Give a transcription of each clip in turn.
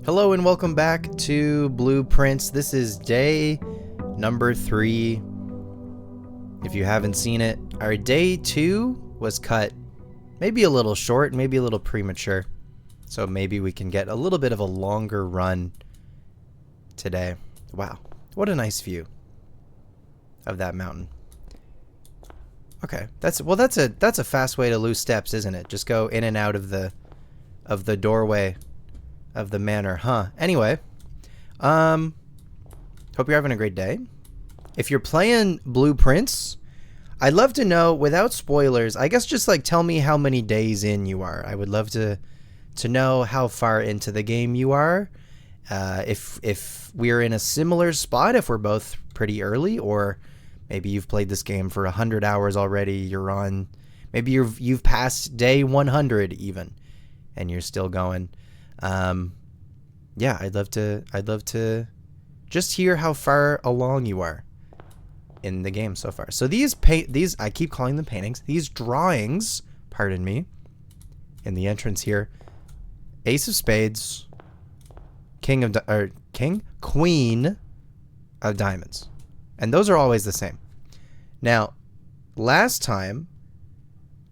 Hello and welcome back to Blueprints. This is day number 3. If you haven't seen it, our day 2 was cut maybe a little short, maybe a little premature. So maybe we can get a little bit of a longer run today. Wow, what a nice view of that mountain. Okay, that's a fast way to lose steps, isn't it? Just go in and out of the doorway of the manor, huh? Anyway, hope you're having a great day. If you're playing Blueprints, I'd love to know, without spoilers, I guess just like tell me how many days in you are. I would love to know how far into the game you are. If we're in a similar spot, if we're both pretty early, or maybe you've played this game for 100 hours already, you're on, maybe you've passed day 100 even, and you're still going. Yeah, I'd love to just hear how far along you are in the game so far. So these I keep calling them paintings. These drawings, pardon me, in the entrance here, Ace of Spades, Queen of Diamonds. And those are always the same. Now, last time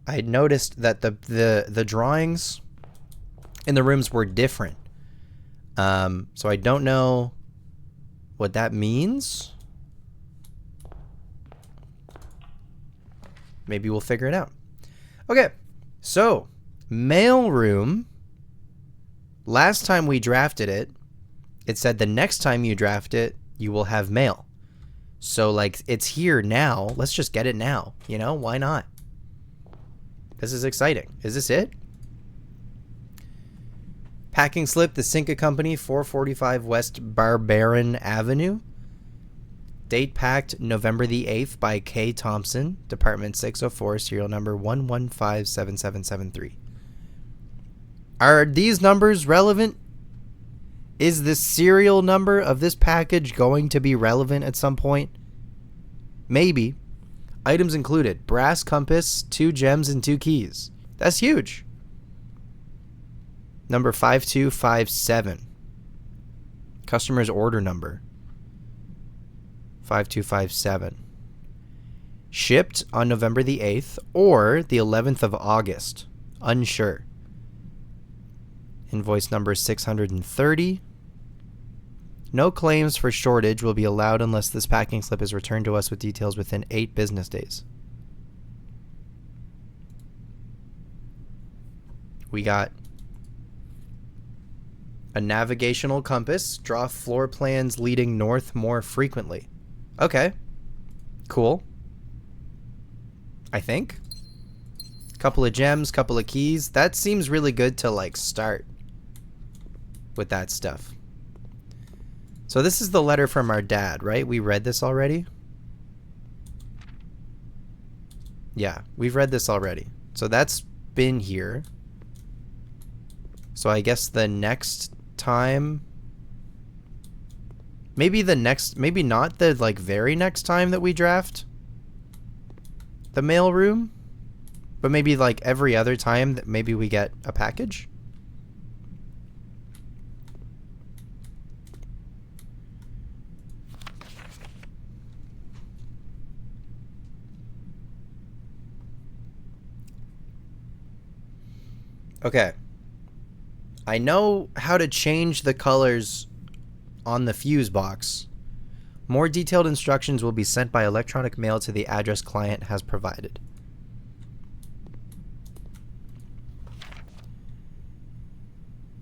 I noticed that the drawings in the rooms were different. So I don't know what that means. Maybe we'll figure it out. Okay, so mail room. Last time we drafted it, it said the next time you draft it, you will have mail. So like it's here now. Let's just get it now. You know, why not? This is exciting. Is this it? Packing slip, the Cinca Company, 445 West Barbaran Avenue. Date packed November the 8th by K. Thompson, Department 604, serial number 1157773. Are these numbers relevant? Is the serial number of this package going to be relevant at some point? Maybe. Items included: brass compass, 2 gems, and 2 keys. That's huge. Number 5257. Customer's order number 5257. Shipped on November the 8th or the 11th of August. Unsure. Invoice number 630. No claims for shortage will be allowed unless this packing slip is returned to us with details within 8 business days. We got a navigational compass. Draw floor plans leading north more frequently. Okay. Cool. I think. Couple of gems, couple of keys. That seems really good to like start with that stuff. So this is the letter from our dad, right? We read this already? Yeah, we've read this already. So that's been here. So I guess the next time, maybe not the like very next time that we draft the mail room, but maybe like every other time that maybe we get a package. Okay. I know how to change the colors on the fuse box. More detailed instructions will be sent by electronic mail to the address client has provided.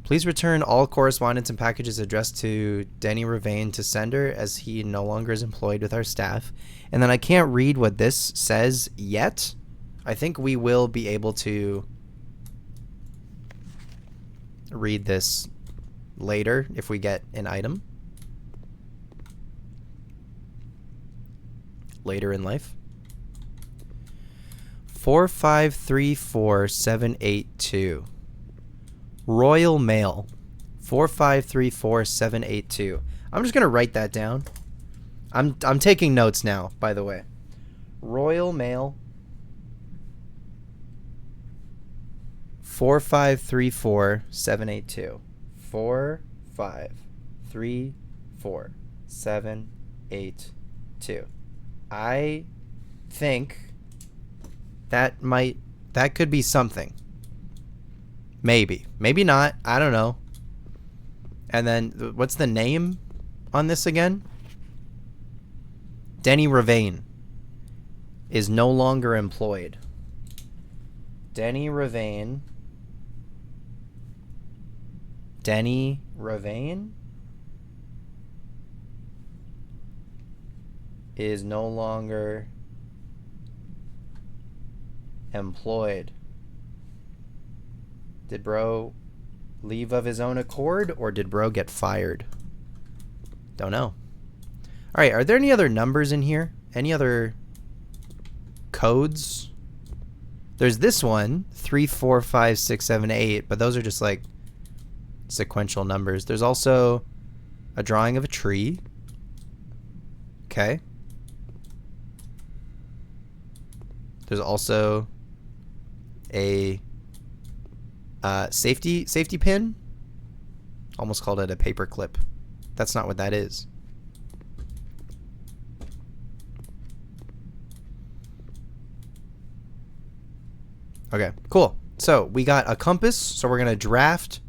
Please return all correspondence and packages addressed to Denny Ravane to sender, as he no longer is employed with our staff. And then I can't read what this says yet. I think we will be able to read this later if we get an item later in life. 4534782. Royal Mail. 4534782. I'm just gonna write that down. I'm taking notes now, by the way. Royal Mail. 4534782. 4 5, 3, 4, 7, 8, 2. I think that could be something. Maybe. Maybe not. I don't know. And then, what's the name on this again? Denny Ravane is no longer employed. Denny Ravane is no longer employed. Did bro leave of his own accord, or did bro get fired? Don't know. All right, are there any other numbers in here? Any other codes? There's this one, 3, 4, 5, 6, 7, 8, but those are just like sequential numbers. There's also a drawing of a tree. Okay. There's also a safety pin. Almost called it a paper clip. That's not what that is. Okay, cool. So we got a compass. So we're gonna draft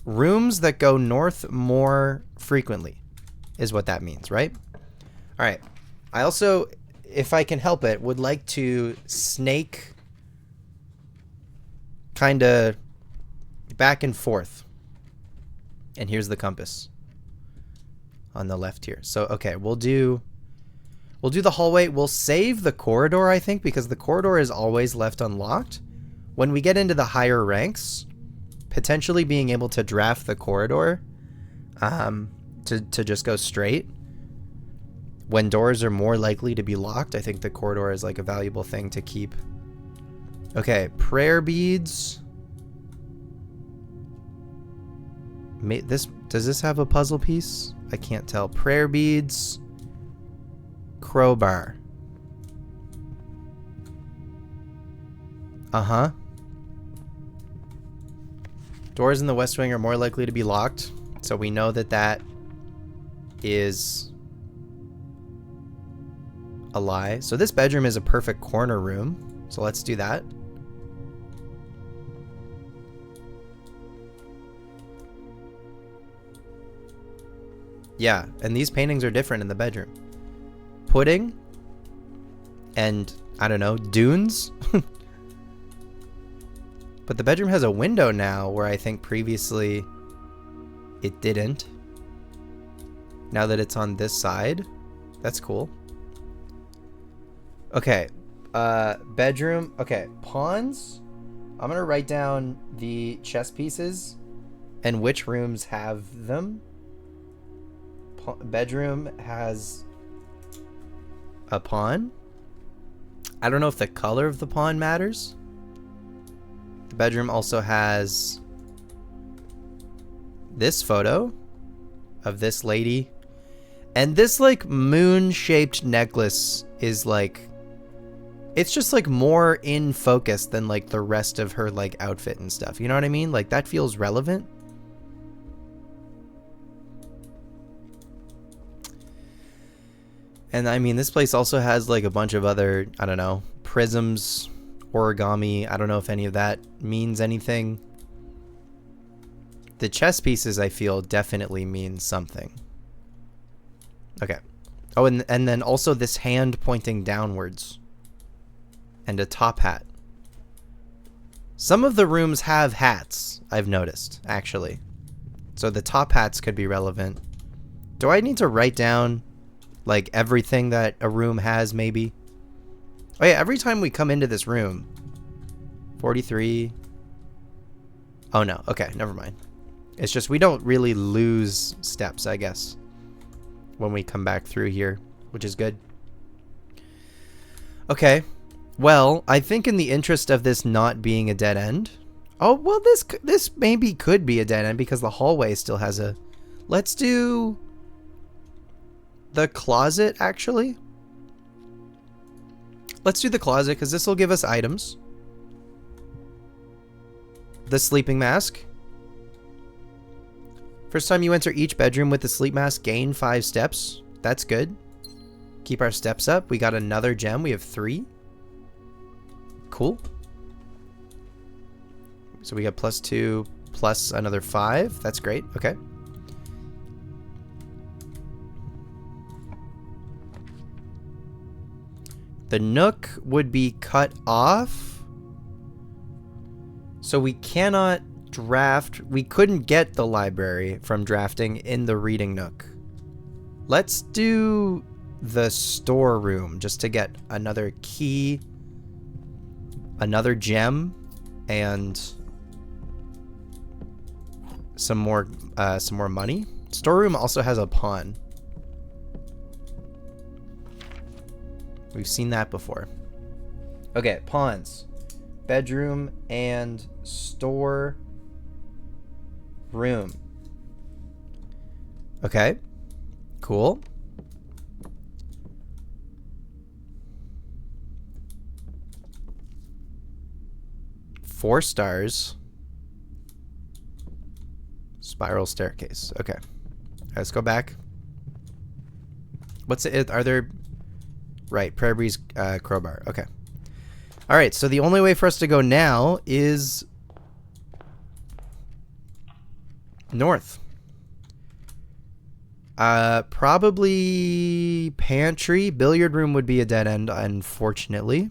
rooms that go north more frequently, is what that means, right? All right. I also, if I can help it, would like to snake kind of back and forth. And here's the compass on the left here. So, okay, we'll do the hallway. We'll save the corridor, I think, because the corridor is always left unlocked. When we get into the higher ranks, potentially being able to draft the corridor to just go straight. When doors are more likely to be locked, I think the corridor is like a valuable thing to keep. Okay, prayer beads. Does this have a puzzle piece? I can't tell. Prayer beads. Crowbar. Uh-huh. Doors in the West Wing are more likely to be locked, so we know that that is a lie. So this bedroom is a perfect corner room, so let's do that. Yeah, and these paintings are different in the bedroom. Pudding and, I don't know, dunes. But the bedroom has a window now where I think previously it didn't. Now that it's on this side, that's cool. Okay, bedroom. Okay, pawns. I'm gonna write down the chess pieces and which rooms have them. Bedroom has a pawn. I don't know if the color of the pawn matters. The bedroom also has this photo of this lady. And this like moon-shaped necklace is like, it's just like more in focus than like the rest of her like outfit and stuff. You know what I mean? Like that feels relevant. And I mean, this place also has like a bunch of other, I don't know, prisms, origami. I don't know if any of that means anything. The chess pieces, I feel, definitely mean something. Okay. Oh, and then also this hand pointing downwards. And a top hat. Some of the rooms have hats, I've noticed, actually. So the top hats could be relevant. Do I need to write down like everything that a room has, maybe? Oh yeah, every time we come into this room. 43. Oh no, okay, never mind. It's just we don't really lose steps, I guess, when we come back through here, which is good. Okay, well, I think in the interest of this not being a dead end. Oh, well, this maybe could be a dead end because the hallway still has a... Let's do the closet, actually. Let's do the closet because this will give us items. The sleeping mask. First time you enter each bedroom with the sleep mask, gain 5 steps. That's good. Keep our steps up. We got another gem. We have 3. Cool. So we got +2 plus another 5. That's great. Okay. The Nook would be cut off. So we cannot draft. We couldn't get the library from drafting in the Reading Nook. Let's do the storeroom just to get another key, another gem, and some more money. Storeroom also has a pawn. We've seen that before. Okay, pawns. Bedroom and store room. Okay. Cool. Four stars. Spiral staircase. Okay. Let's go back. What's it? Are there... Right, Prayer Breeze crowbar. Okay. All right, so the only way for us to go now is north. Probably pantry. Billiard room would be a dead end, unfortunately.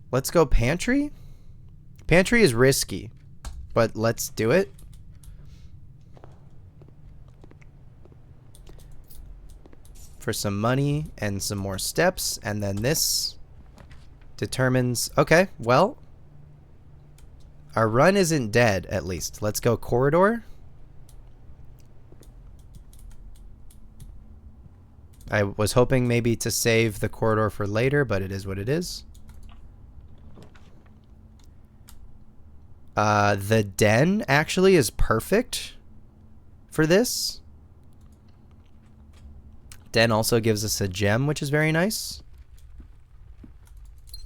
Let's go pantry. Pantry is risky, but let's do it. For some money and some more steps, and then this determines... Okay, well, our run isn't dead, at least. Let's go corridor. I was hoping maybe to save the corridor for later, but it is what it is. The den actually is perfect for this. Den also gives us a gem, which is very nice.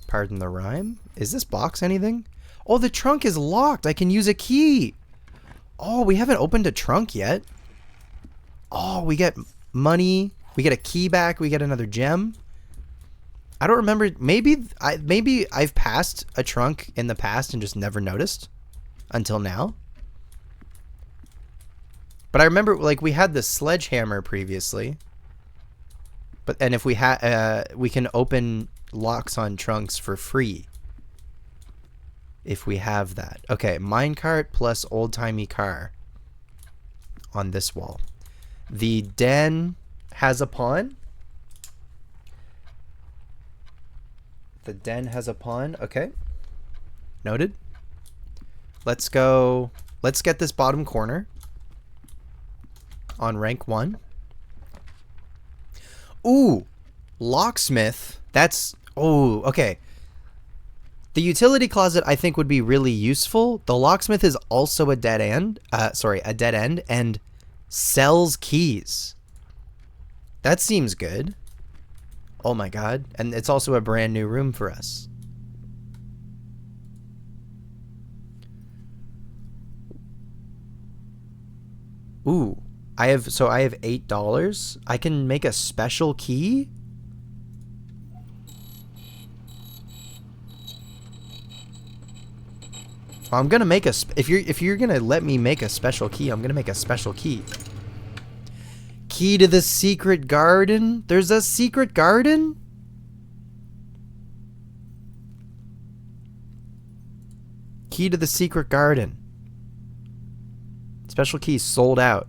Pardon the rhyme. Is this box anything? Oh, the trunk is locked. I can use a key. Oh, we haven't opened a trunk yet. Oh, we get money. We get a key back. We get another gem. I don't remember. Maybe I've passed a trunk in the past and just never noticed until now. But I remember, like, we had the sledgehammer previously. And if we we can open locks on trunks for free. If we have that. Okay, minecart plus old-timey car on this wall. The den has a pawn. The den has a pawn. Okay. Noted. Let's go. Let's get this bottom corner on rank 1. Ooh, locksmith. That's... Oh, okay. The utility closet, I think, would be really useful. The locksmith is also a dead end. A dead end, and sells keys. That seems good. Oh my god. And it's also a brand new room for us. Ooh. I have $8. I can make a special key. I'm gonna make if you're gonna let me make a special key, I'm gonna make a special key. Key to the secret garden. There's a secret garden? Key to the secret garden. Special key sold out.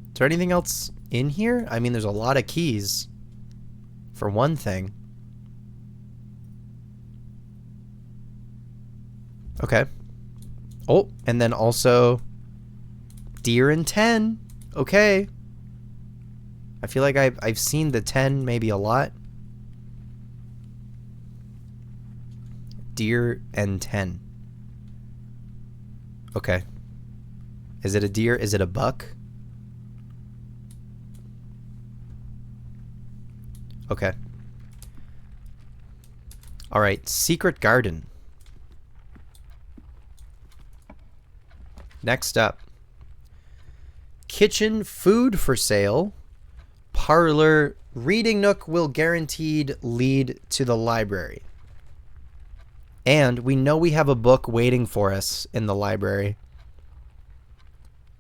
Is there anything else in here? I mean, there's a lot of keys, for one thing. Okay. Oh, and then also deer and 10. Okay. I feel like I've seen the 10 maybe a lot. Deer and 10. Okay. Is it a deer? Is it a buck? Okay. All right, Secret Garden. Next up. Kitchen food for sale. Parlor. Reading nook will guaranteed lead to the library. And we know we have a book waiting for us in the library.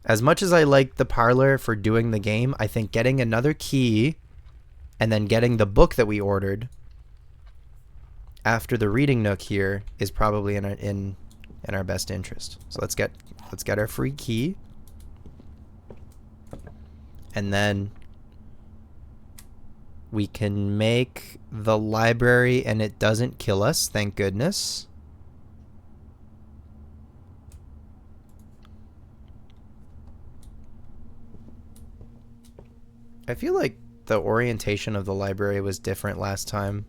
As much as I like the parlor for doing the game, I think getting another key and then getting the book that we ordered after the reading nook here is probably in our best interest. So let's get our free key. And then we can make the library and it doesn't kill us, thank goodness. I feel like the orientation of the library was different last time.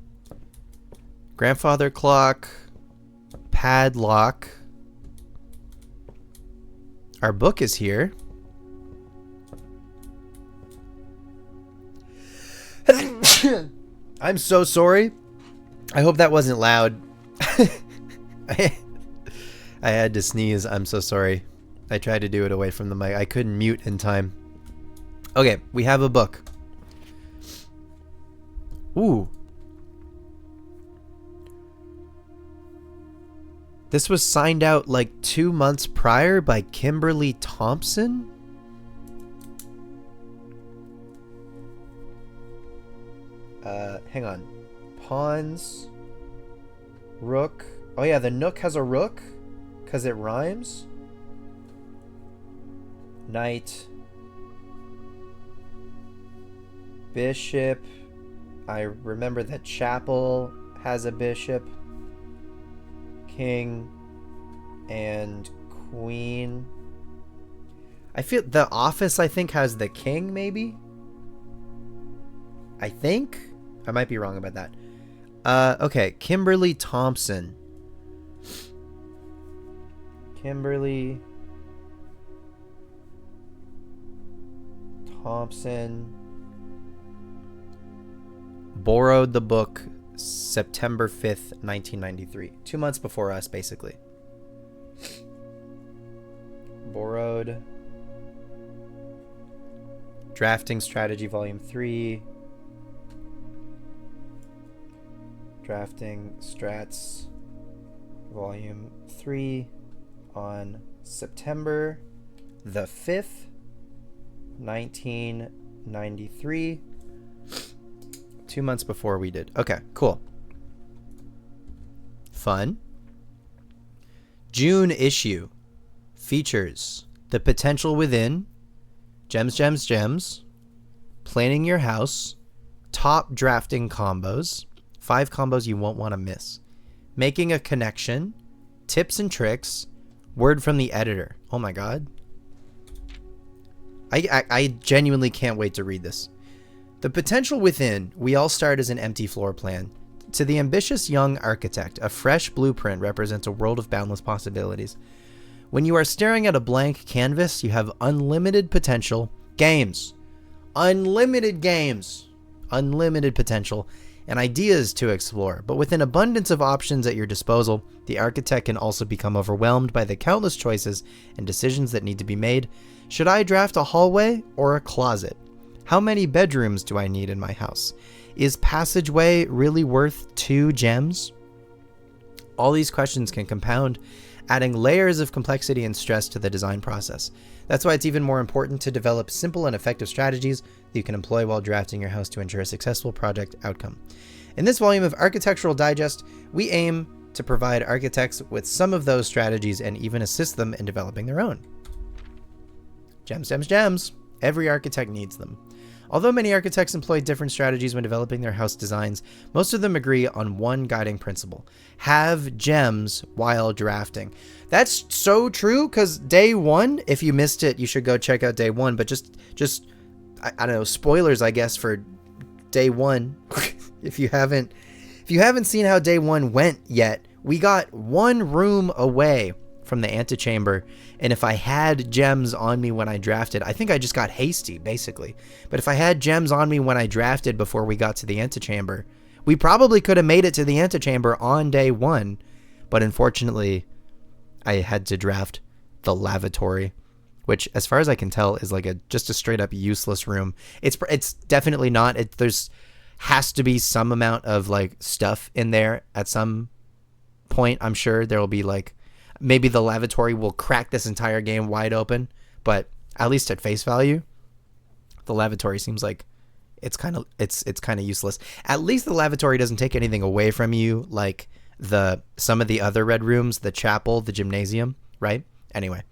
Grandfather clock, padlock. Our book is here. I'm so sorry. I hope that wasn't loud. I had to sneeze. I'm so sorry. I tried to do it away from the mic. I couldn't mute in time. Okay, we have a book. Ooh. This was signed out like 2 months prior by Kimberly Thompson. Hang on. Pawns. Rook. Oh yeah, the nook has a rook because it rhymes. Knight. Bishop. I remember that chapel has a bishop. King and queen. I feel the office, I think, has the king, maybe? I think? I might be wrong about that. Okay, Kimberly Thompson. Kimberly Thompson borrowed the book September 5th, 1993. 2 months before us, basically. Borrowed. Drafting Strategy Volume 3. Drafting Strats Volume 3 on September the 5th, 1993. 2 months before we did. Okay, cool. Fun. June issue features The Potential Within, Gems, Gems, Gems, Planning Your House, Top Drafting Combos, 5 combos you won't want to miss, Making a Connection, Tips and Tricks, Word from the Editor. Oh my god. I genuinely can't wait to read this. The potential within, we all start as an empty floor plan. To the ambitious young architect, a fresh blueprint represents a world of boundless possibilities. When you are staring at a blank canvas, you have unlimited potential. Games. Unlimited games. Unlimited potential and ideas to explore. But with an abundance of options at your disposal, the architect can also become overwhelmed by the countless choices and decisions that need to be made. Should I draft a hallway or a closet? How many bedrooms do I need in my house? Is passageway really worth 2 gems? All these questions can compound, adding layers of complexity and stress to the design process. That's why it's even more important to develop simple and effective strategies that you can employ while drafting your house to ensure a successful project outcome. In this volume of Architectural Digest, we aim to provide architects with some of those strategies and even assist them in developing their own. Gems, gems, gems. Every architect needs them. Although many architects employ different strategies when developing their house designs, most of them agree on one guiding principle: have gems while drafting. That's so true, because day one, if you missed it, you should go check out day one, but just I don't know, spoilers, I guess, for day one. if you haven't seen how day one went yet, we got one room away from the antechamber, and if I had gems on me when I drafted, I think I just got hasty, basically. But if I had gems on me when I drafted before we got to the antechamber, we probably could have made it to the antechamber on day 1, but unfortunately, I had to draft the lavatory, which, as far as I can tell, is like just a straight up useless room. It's definitely not. There's has to be some amount of like stuff in there at some point. I'm sure there will be like, maybe the lavatory will crack this entire game wide open, but at least at face value, the lavatory seems like it's kind of useless. At least the lavatory doesn't take anything away from you like some of the other red rooms, the chapel, the gymnasium, right? Anyway,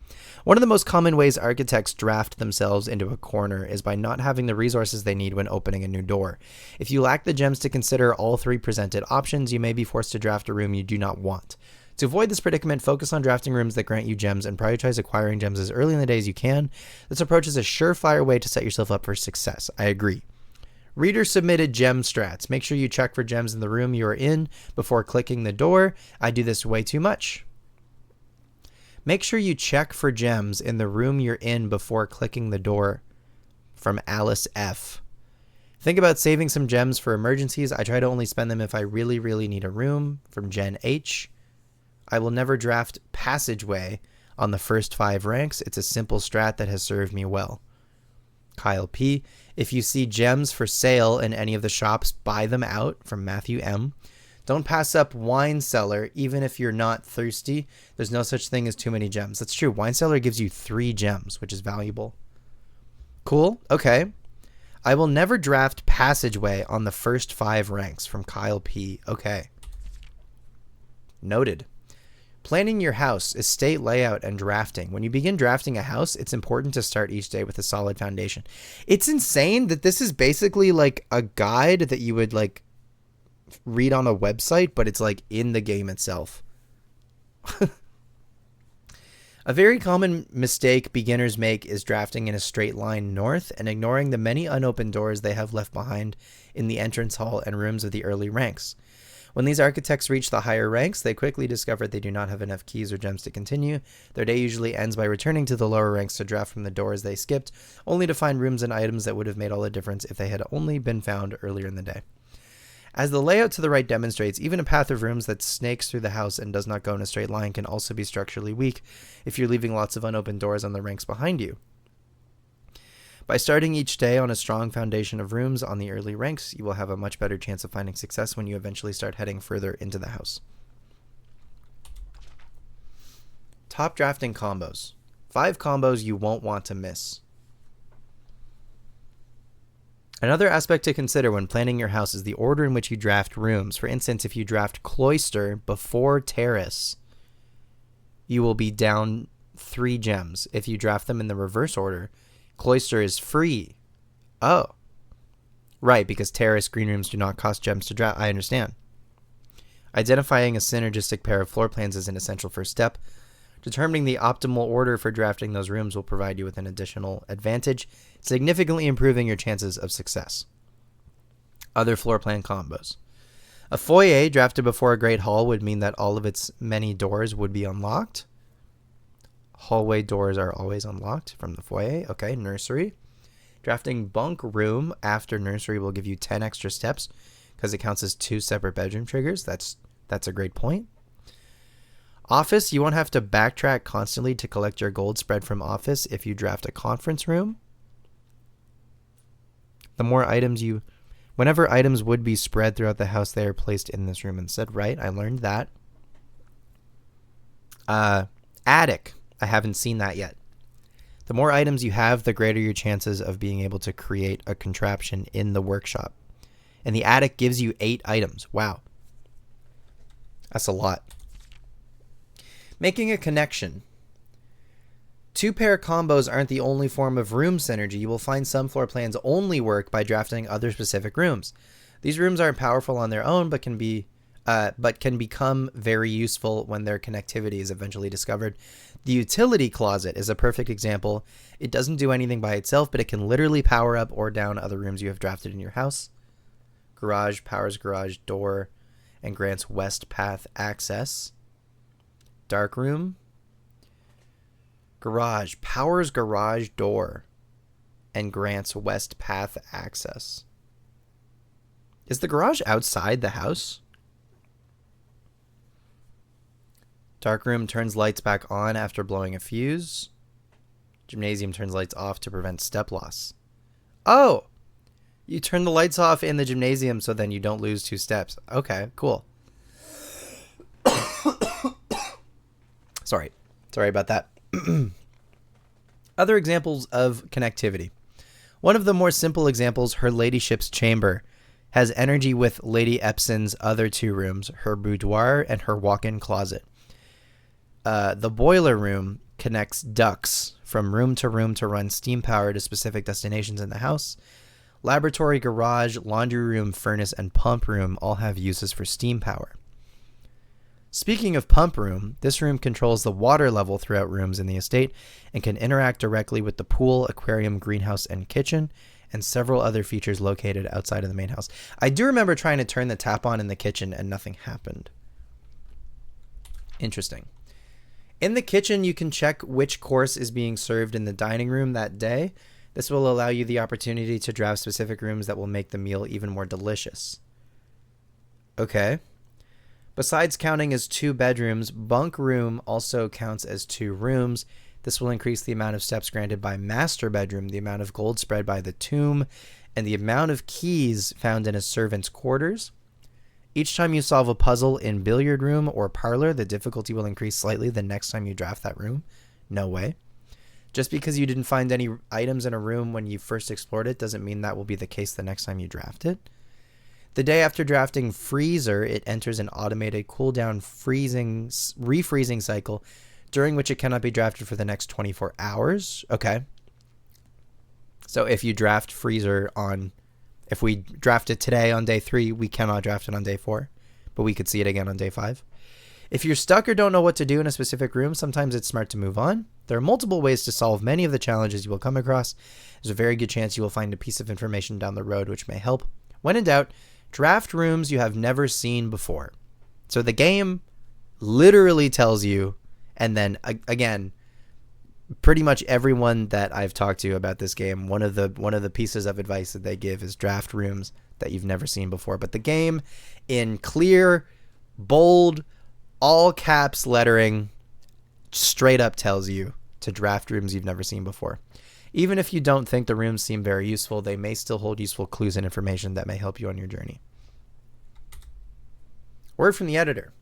one of the most common ways architects draft themselves into a corner is by not having the resources they need when opening a new door. If you lack the gems to consider all 3 presented options, you may be forced to draft a room you do not want. To avoid this predicament, focus on drafting rooms that grant you gems and prioritize acquiring gems as early in the day as you can. This approach is a surefire way to set yourself up for success. I agree. Reader submitted gem strats. Make sure you check for gems in the room you are in before clicking the door. I do this way too much. Make sure you check for gems in the room you're in before clicking the door. From Alice F. Think about saving some gems for emergencies. I try to only spend them if I really, really need a room. From Jen H. I will never draft passageway on the first 5 ranks. It's a simple strat that has served me well. Kyle P. If you see gems for sale in any of the shops, buy them out. From Matthew M. Don't pass up wine cellar, even if you're not thirsty. There's no such thing as too many gems. That's true. Wine cellar gives you 3 gems, which is valuable. Cool. Okay. I will never draft passageway on the first 5 ranks. From Kyle P. Okay. Noted. Planning your house, estate layout, and drafting. When you begin drafting a house, it's important to start each day with a solid foundation. It's insane that this is basically like a guide that you would like read on a website, but it's like in the game itself. A very common mistake beginners make is drafting in a straight line north and ignoring the many unopened doors they have left behind in the entrance hall and rooms of the early ranks. When these architects reach the higher ranks, they quickly discover they do not have enough keys or gems to continue. Their day usually ends by returning to the lower ranks to draft from the doors they skipped, only to find rooms and items that would have made all the difference if they had only been found earlier in the day. As the layout to the right demonstrates, even a path of rooms that snakes through the house and does not go in a straight line can also be structurally weak if you're leaving lots of unopened doors on the ranks behind you. By starting each day on a strong foundation of rooms on the early ranks, you will have a much better chance of finding success when you eventually start heading further into the house. Top drafting combos. 5 combos you won't want to miss. Another aspect to consider when planning your house is the order in which you draft rooms. For instance, if you draft cloister before terrace, you will be down 3 gems. If you draft them in the reverse order, cloister is free. Oh. Right, because terrace green rooms do not cost gems to draft. I understand. Identifying a synergistic pair of floor plans is an essential first step. Determining the optimal order for drafting those rooms will provide you with an additional advantage, significantly improving your chances of success. Other floor plan combos. A foyer drafted before a great hall would mean that all of its many doors would be unlocked. Hallway doors are always unlocked from the foyer. Okay, nursery. Drafting bunk room after nursery will give you 10 extra steps because it counts as 2 separate bedroom triggers. That's a great point. Office, you won't have to backtrack constantly to collect your gold spread from office if you draft a conference room. The more items whenever items would be spread throughout the house, they are placed in this room instead. Right, I learned that. Attic, I haven't seen that yet. The more items you have, the greater your chances of being able to create a contraption in the workshop. And the attic gives you 8 items. Wow. That's a lot. Making a connection. 2-pair combos aren't the only form of room synergy. You will find some floor plans only work by drafting other specific rooms. These rooms aren't powerful on their own, but can become very useful when their connectivity is eventually discovered. The utility closet is a perfect example. It doesn't do anything by itself, but it can literally power up or down other rooms you have drafted in your house. Garage powers garage door and grants west path access. Dark room Garage. Powers garage door and grants west path access. Is the garage outside the house? Dark room turns lights back on after blowing a fuse. Gymnasium turns lights off to prevent step loss. Oh! You turn the lights off in the gymnasium so then you don't lose 2 steps. Okay, cool. Sorry about that. Other examples of connectivity. One of the more simple examples, her ladyship's chamber, has energy with Lady Epson's other 2 rooms, her boudoir and her walk-in closet. The boiler room connects ducts from room to run steam power to specific destinations in the house. Laboratory, garage, laundry room, furnace, and pump room all have uses for steam power. Speaking of pump room, this room controls the water level throughout rooms in the estate and can interact directly with the pool, aquarium, greenhouse, and kitchen, and several other features located outside of the main house. I do remember trying to turn the tap on in the kitchen and nothing happened. Interesting. In the kitchen, you can check which course is being served in the dining room that day. This will allow you the opportunity to draft specific rooms that will make the meal even more delicious. Okay. Besides counting as 2 bedrooms, bunk room also counts as 2 rooms. This will increase the amount of steps granted by master bedroom, the amount of gold spread by the tomb, and the amount of keys found in a servant's quarters. Each time you solve a puzzle in billiard room or parlor, the difficulty will increase slightly the next time you draft that room. No way. Just because you didn't find any items in a room when you first explored it doesn't mean that will be the case the next time you draft it. The day after drafting freezer, it enters an automated cooldown refreezing cycle during which it cannot be drafted for the next 24 hours. Okay. So if you draft freezer if we draft it today on day 3, we cannot draft it on day 4, but we could see it again on day 5. If you're stuck or don't know what to do in a specific room, sometimes it's smart to move on. There are multiple ways to solve many of the challenges you will come across. There's a very good chance you will find a piece of information down the road which may help. When in doubt, draft rooms you have never seen before. So the game literally tells you, and then again, pretty much everyone that I've talked to about this game, one of the pieces of advice that they give is draft rooms that you've never seen before. But the game, in clear, bold, all caps lettering, straight up tells you to draft rooms you've never seen before. Even if you don't think the rooms seem very useful, they may still hold useful clues and information that may help you on your journey. Word from the editor.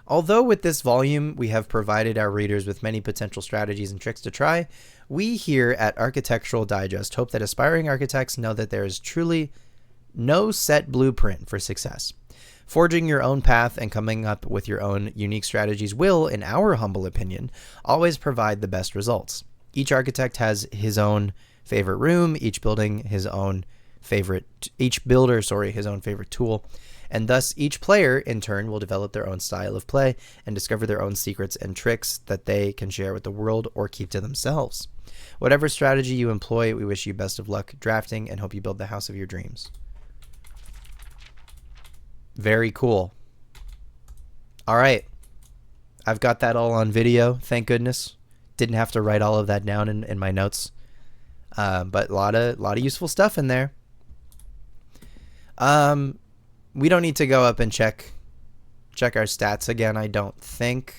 Although with this volume we have provided our readers with many potential strategies and tricks to try, we here at Architectural Digest hope that aspiring architects know that there is truly no set blueprint for success. Forging your own path and coming up with your own unique strategies will, in our humble opinion, always provide the best results. Each architect has his own favorite room, each builder his own favorite tool, and thus each player in turn will develop their own style of play and discover their own secrets and tricks that they can share with the world or keep to themselves. Whatever strategy you employ, we wish you best of luck drafting and hope you build the house of your dreams. Very cool. All right. I've got that all on video, thank goodness. Didn't have to write all of that down in my notes. But a lot of useful stuff in there. We don't need to go up and check our stats again, I don't think.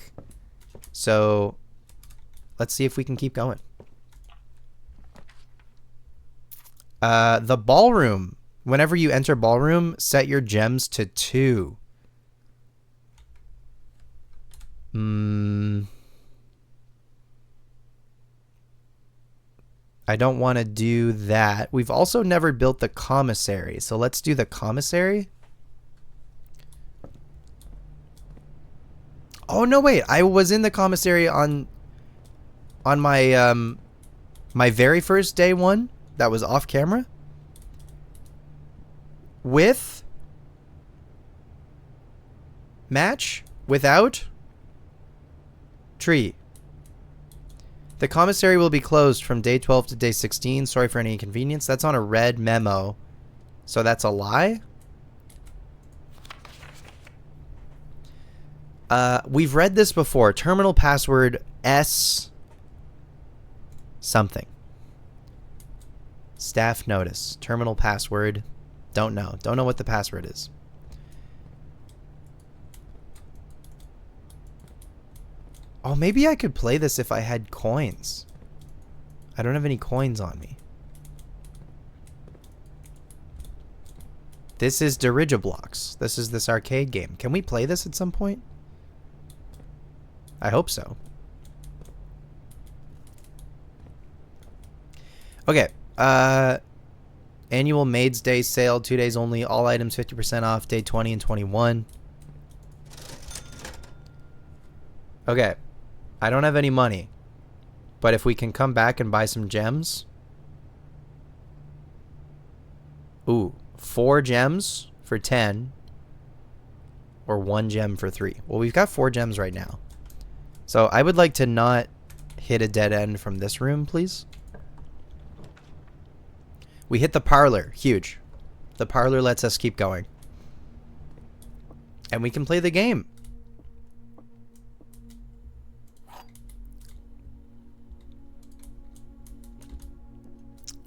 So let's see if we can keep going. The ballroom. Whenever you enter ballroom, set your gems to 2. I don't want to do that. We've also never built the commissary, so let's do the commissary. Oh no, wait! I was in the commissary on my my very first day one. That was off camera. With match without tree. The commissary will be closed from day 12 to day 16. Sorry for any inconvenience. That's on a red memo. So that's a lie? We've read this before. Terminal password S Something. Staff notice. Terminal password. Don't know. Don't know what the password is. Oh, maybe I could play this if I had coins. I don't have any coins on me. This is Dirigiblocks. This is this arcade game. Can we play this at some point? I hope so. Okay. Annual Maids Day sale, 2 days only. All items 50% off, day 20 and 21. Okay. I don't have any money. But if we can come back and buy some gems. Ooh. 4 gems for 10. Or 1 gem for 3. Well, we've got 4 gems right now. So I would like to not hit a dead end from this room, please. We hit the parlor. Huge. The parlor lets us keep going. And we can play the game.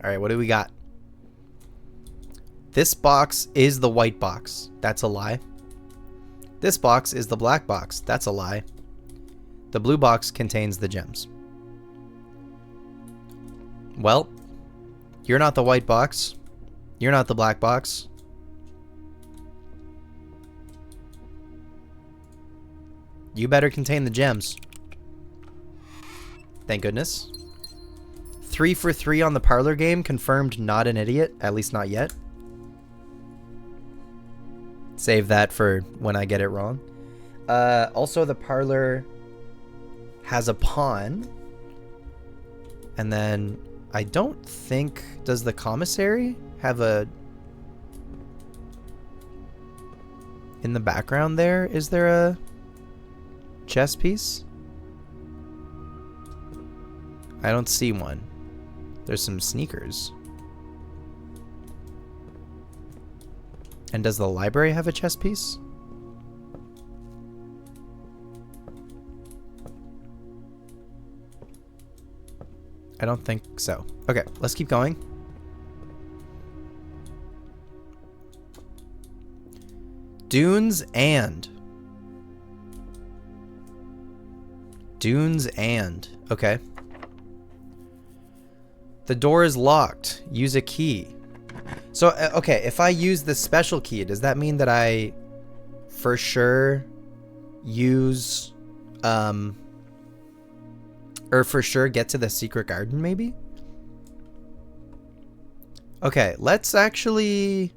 Alright, what do we got? This box is the white box. That's a lie. This box is the black box. That's a lie. The blue box contains the gems. Well, you're not the white box. You're not the black box. You better contain the gems. Thank goodness. 3 for 3 on the parlor game. Confirmed not an idiot. At least not yet. Save that for when I get it wrong. Also, the parlor has a pawn. And then I don't think... Does the commissary have a... In the background there, is there a chess piece? I don't see one. There's some sneakers. And does the library have a chess piece? I don't think so. Okay, let's keep going. Dunes and. Dunes and. Okay. The door is locked. Use a key. So, okay, if I use the special key, does that mean that I for sure use, or for sure get to the secret garden, maybe? Okay, let's actually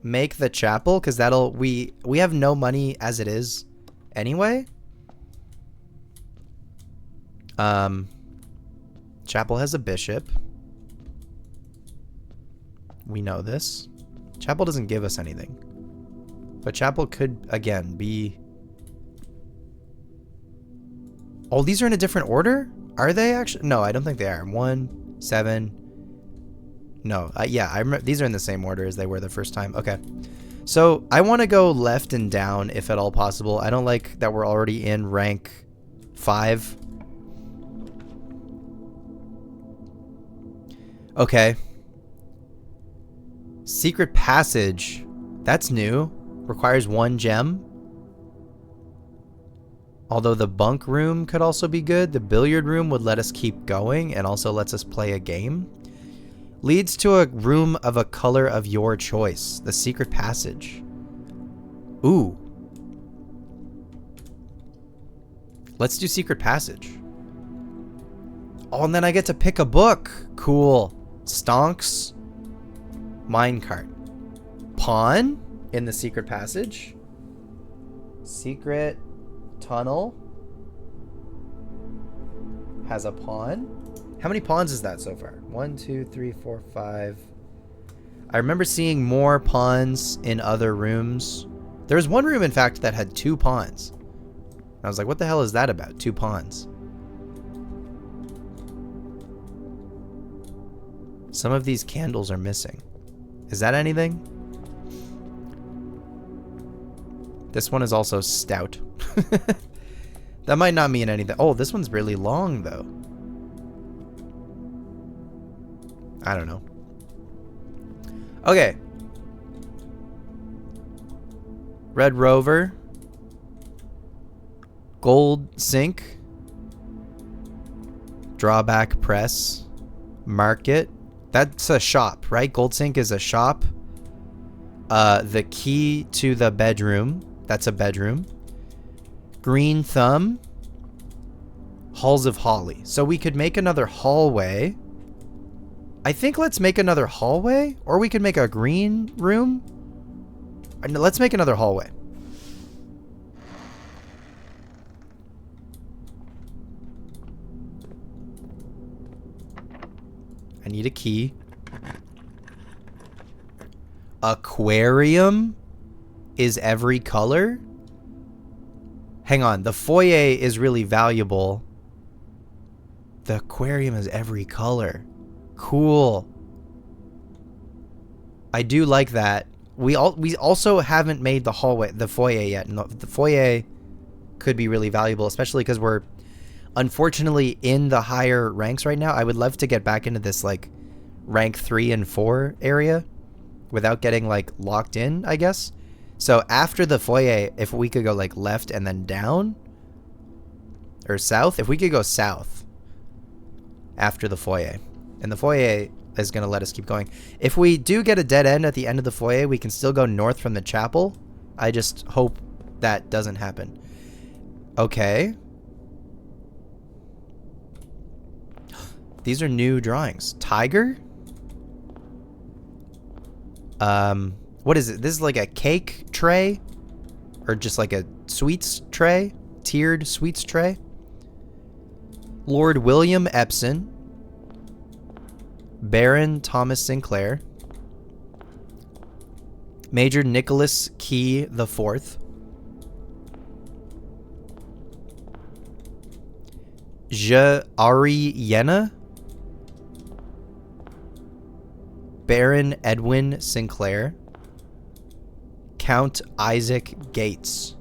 make the chapel, because that'll, we have no money as it is anyway. Chapel has a bishop. We know this. Chapel doesn't give us anything. But chapel could, again, be... Oh, these are in a different order? Are they actually? No, I don't think they are. 1, 7... No, yeah, I remember these are in the same order as they were the first time. Okay. So, I want to go left and down, if at all possible. I don't like that we're already in rank 5. Okay. Secret passage. That's new. Requires 1 gem. Although the bunk room could also be good. The billiard room would let us keep going and also lets us play a game. Leads to a room of a color of your choice. The secret passage. Ooh. Let's do secret passage. Oh, and then I get to pick a book. Cool. Stonks. Minecart. Pawn in the secret passage. Secret tunnel has a pawn. How many pawns is that so far? 1, 2, 3, 4, 5. I remember seeing more pawns in other rooms. There was one room, in fact, that had 2 pawns. I was like, what the hell is that about? 2 pawns. Some of these candles are missing. Is that anything? This one is also stout. That might not mean anything. Oh, this one's really long, though. I don't know. Okay. Red Rover. Gold Sink. Drawback Press. Market. That's a shop, right? Gold Sink is a shop. The key to the bedroom. That's a bedroom. Green Thumb. Halls of Holly. So we could make another hallway. I think let's make another hallway. Or we could make a green room. Let's make another hallway. I need a key. Aquarium is every color. Hang on. The foyer is really valuable. The aquarium is every color. Cool. I do like that. We also haven't made the hallway, the foyer yet. No, the foyer could be really valuable, especially because we're unfortunately in the higher ranks right now. I would love to get back into this like rank 3 and 4 area without getting like locked in, I guess. So after the foyer, if we could go like left and then down or south, if we could go south after the foyer, and the foyer is going to let us keep going. If we do get a dead end at the end of the foyer, we can still go north from the chapel. I just hope that doesn't happen. Okay. These are new drawings. Tiger? What is it? This is like a cake tray? Or just like a sweets tray? Tiered sweets tray? Lord William Epson. Baron Thomas Sinclair. Major Nicholas Key the Fourth. Je Ari Yena. Baron Edwin Sinclair. Count Isaac Gates.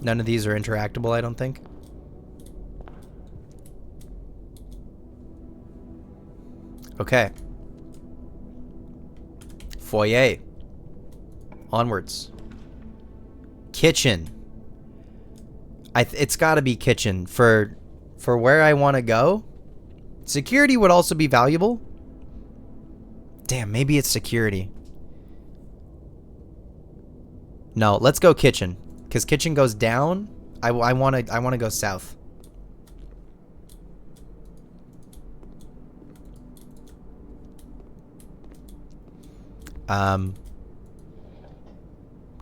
None of these are interactable, I don't think. Okay. Foyer. Onwards. Kitchen. It's got to be kitchen for where I want to go. Security would also be valuable. Damn, maybe it's security. No, let's go kitchen, because kitchen goes down. I want to go south.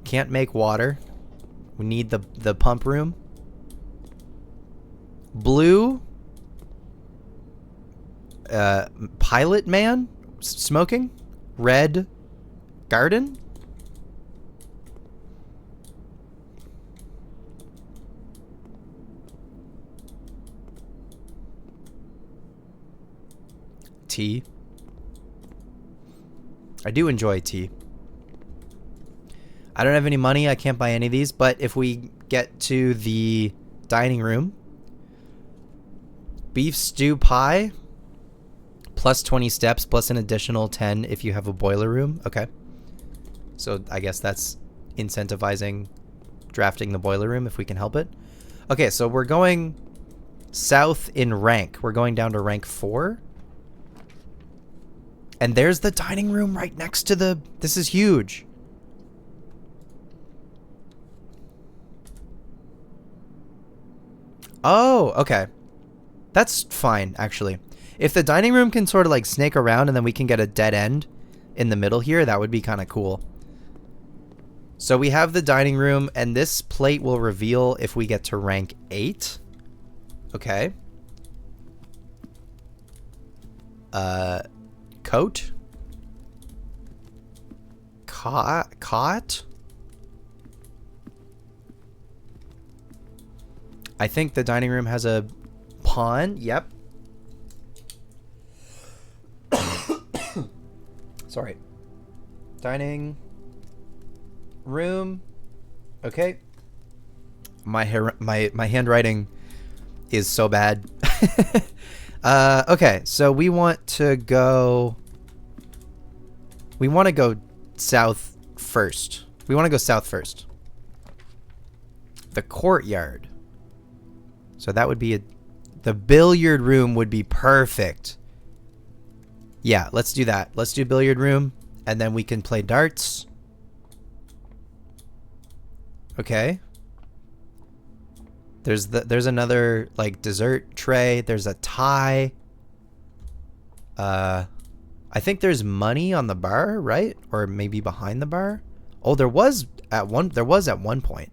Can't make water. We need the pump room. Blue. Pilot man smoking. Red garden. Tea. I do enjoy tea. I don't have any money. I can't buy any of these. But if we get to the dining room, beef stew pie, plus 20 steps, plus an additional 10 if you have a boiler room. Okay. So I guess that's incentivizing drafting the boiler room if we can help it. Okay, so we're going south in rank. We're going down to rank 4. And there's the dining room right next to the... This is huge. Oh, okay. That's fine, actually. If the dining room can sort of like snake around and then we can get a dead end in the middle here, that would be kind of cool. So we have the dining room, and this plate will reveal if we get to rank 8. Okay. Coat? Cot? I think the dining room has a pawn. Yep. Sorry. Dining room. Okay. My handwriting is so bad. Okay, so we want to go south first. We want to go south first. The courtyard. So that would be the billiard room would be perfect. Yeah, let's do that. Let's do billiard room, and then we can play darts. Okay. There's another like dessert tray. There's a tie. I think there's money on the bar, right? Or maybe behind the bar. Oh, there was at one point.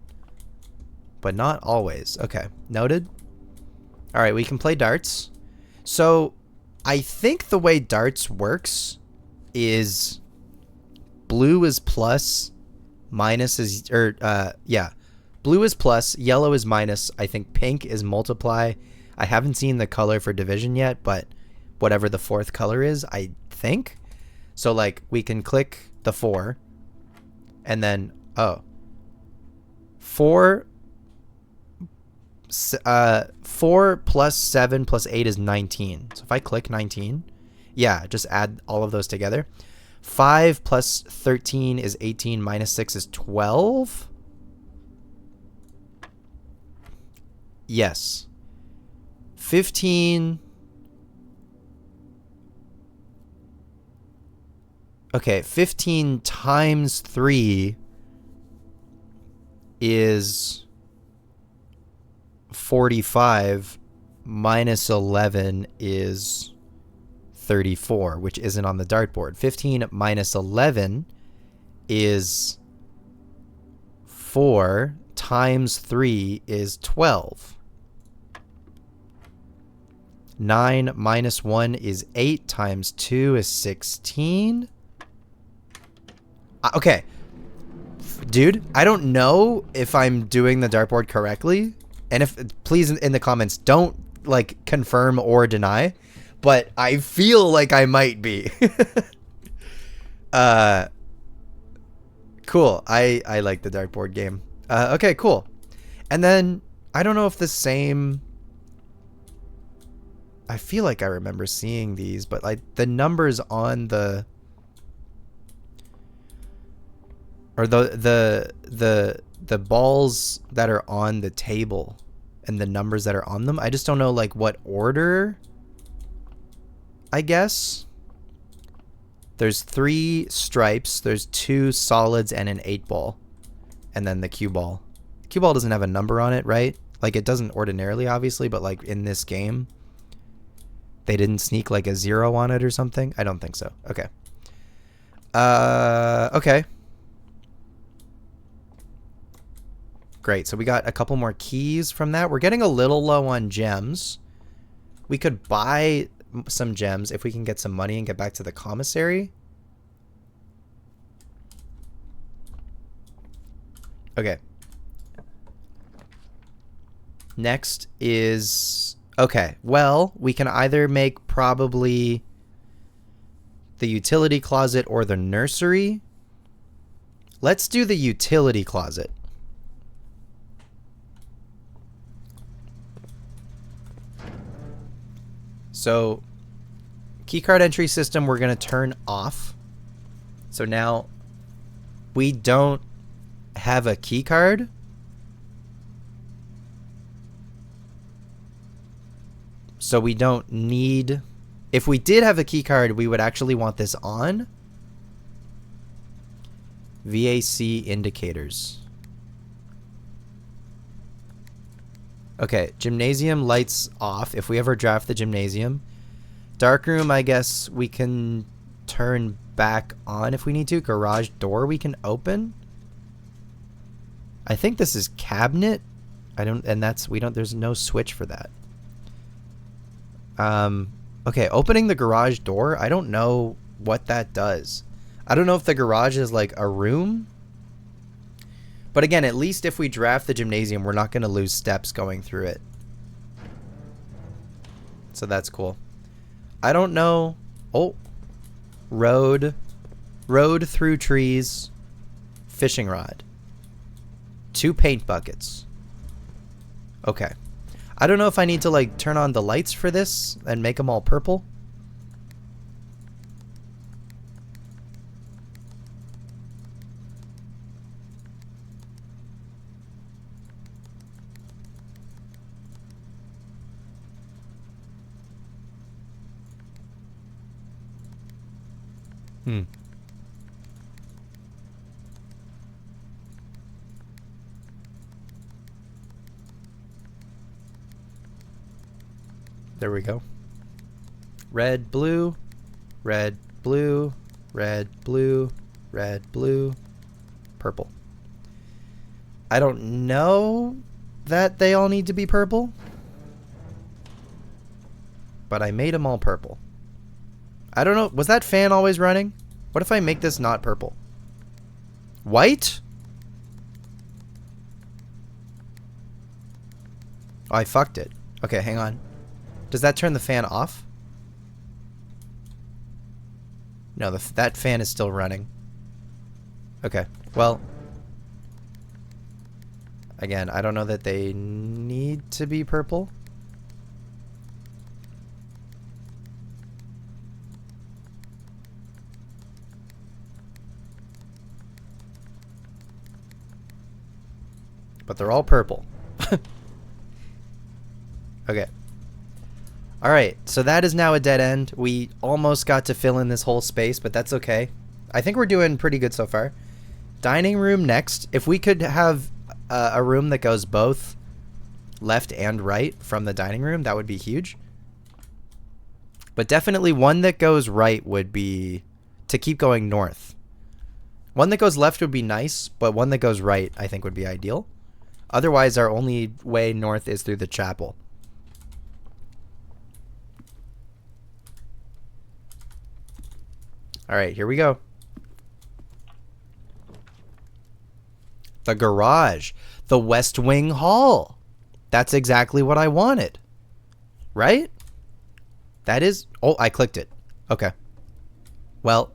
But not always. Okay, noted. All right, we can play darts. So, I think the way darts works is blue is plus, minus is, yeah. Blue is plus, yellow is minus. I think pink is multiply. I haven't seen the color for division yet, but whatever the fourth color is, I think. So, like, we can click the 4, and then, oh. 4 plus 7 plus 8 is 19. So if I click 19, yeah, just add all of those together. 5 plus 13 is 18, minus 6 is 12. Yes. 15. Okay, 15 times 3 is 45, minus 11 is 34, which isn't on the dartboard. 15 minus 11 is 4, times 3 is 12. 9 minus 1 is 8, times 2 is 16. Okay. Dude, I don't know if I'm doing the dartboard correctly. And if, please, in the comments, don't, like, confirm or deny. But I feel like I might be. Cool. I like the dartboard game. Okay, cool. And then, I don't know if the same... I feel like I remember seeing these, but, like, the numbers on the... Or the balls that are on the table and the numbers that are on them. I just don't know like what order, I guess. There's 3 stripes, there's 2 solids and an 8 ball. And then the cue ball. Cue ball doesn't have a number on it, right? Like it doesn't ordinarily, obviously, but like in this game, they didn't sneak like a 0 on it or something. I don't think so. Okay. Okay. Great, so we got a couple more keys from that. We're getting a little low on gems. We could buy some gems if we can get some money and get back to the commissary. Okay. Next is... Okay, well, we can either make probably the utility closet or the nursery. Let's do the utility closet. So, keycard entry system we're going to turn off. So now we don't have a keycard. So we don't need... If we did have a keycard, we would actually want this on. VAC indicators. Okay, gymnasium lights off if we ever draft the gymnasium. Darkroom, I guess we can turn back on if we need to. Garage door we can open. I think this is cabinet. There's no switch for that. Okay, opening the garage door, I don't know what that does. I don't know if the garage is like a room. But again, at least if we draft the gymnasium, we're not going to lose steps going through it. So that's cool. I don't know. Oh. Road through trees. Fishing rod. 2 paint buckets. Okay. I don't know if I need to like turn on the lights for this and make them all purple. There we go. Red, blue, red, blue, red, blue, red, blue, purple. I don't know that they all need to be purple, but I made them all purple. I don't know. Was that fan always running? What if I make this not purple? White? Oh, I fucked it. Okay, hang on. Does that turn the fan off? No, that fan is still running. Okay, well. Again, I don't know that they need to be purple. But they're all purple. Okay. Alright, so that is now a dead end. We almost got to fill in this whole space, but that's okay. I think we're doing pretty good so far. Dining room next. If we could have a room that goes both left and right from the dining room, that would be huge. But definitely one that goes right would be to keep going north. One that goes left would be nice, but one that goes right I think would be ideal. Otherwise, our only way north is through the chapel. All right, here we go. The garage. The West Wing Hall. That's exactly what I wanted. Right? That is... Oh, I clicked it. Okay. Well,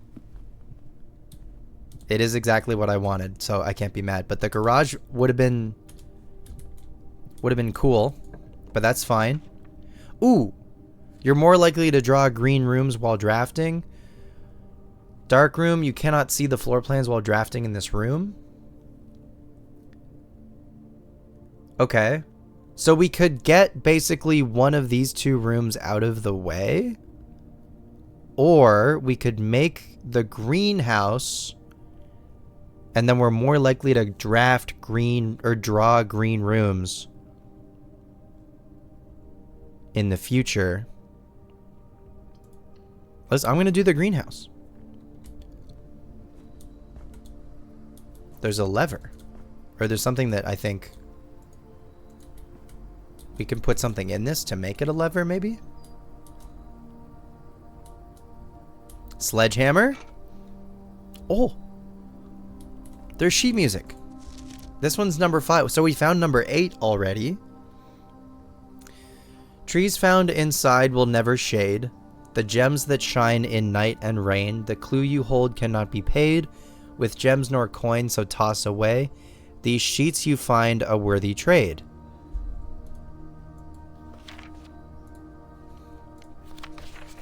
it is exactly what I wanted, so I can't be mad. But the garage would have been cool, but that's fine. Ooh. You're more likely to draw green rooms while drafting. Dark room, you cannot see the floor plans while drafting in this room. Okay. So we could get basically one of these two rooms out of the way. Or we could make the greenhouse, and then we're more likely to draft green or draw green rooms in the future. I'm going to do the greenhouse. There's a lever. Or there's something that I think we can put something in this to make it a lever, maybe? Sledgehammer? Oh. There's sheet music. This one's number 5. So we found number 8 already. Trees found inside will never shade. The gems that shine in night and rain. The clue you hold cannot be paid. With gems nor coin, so toss away. These sheets you find a worthy trade.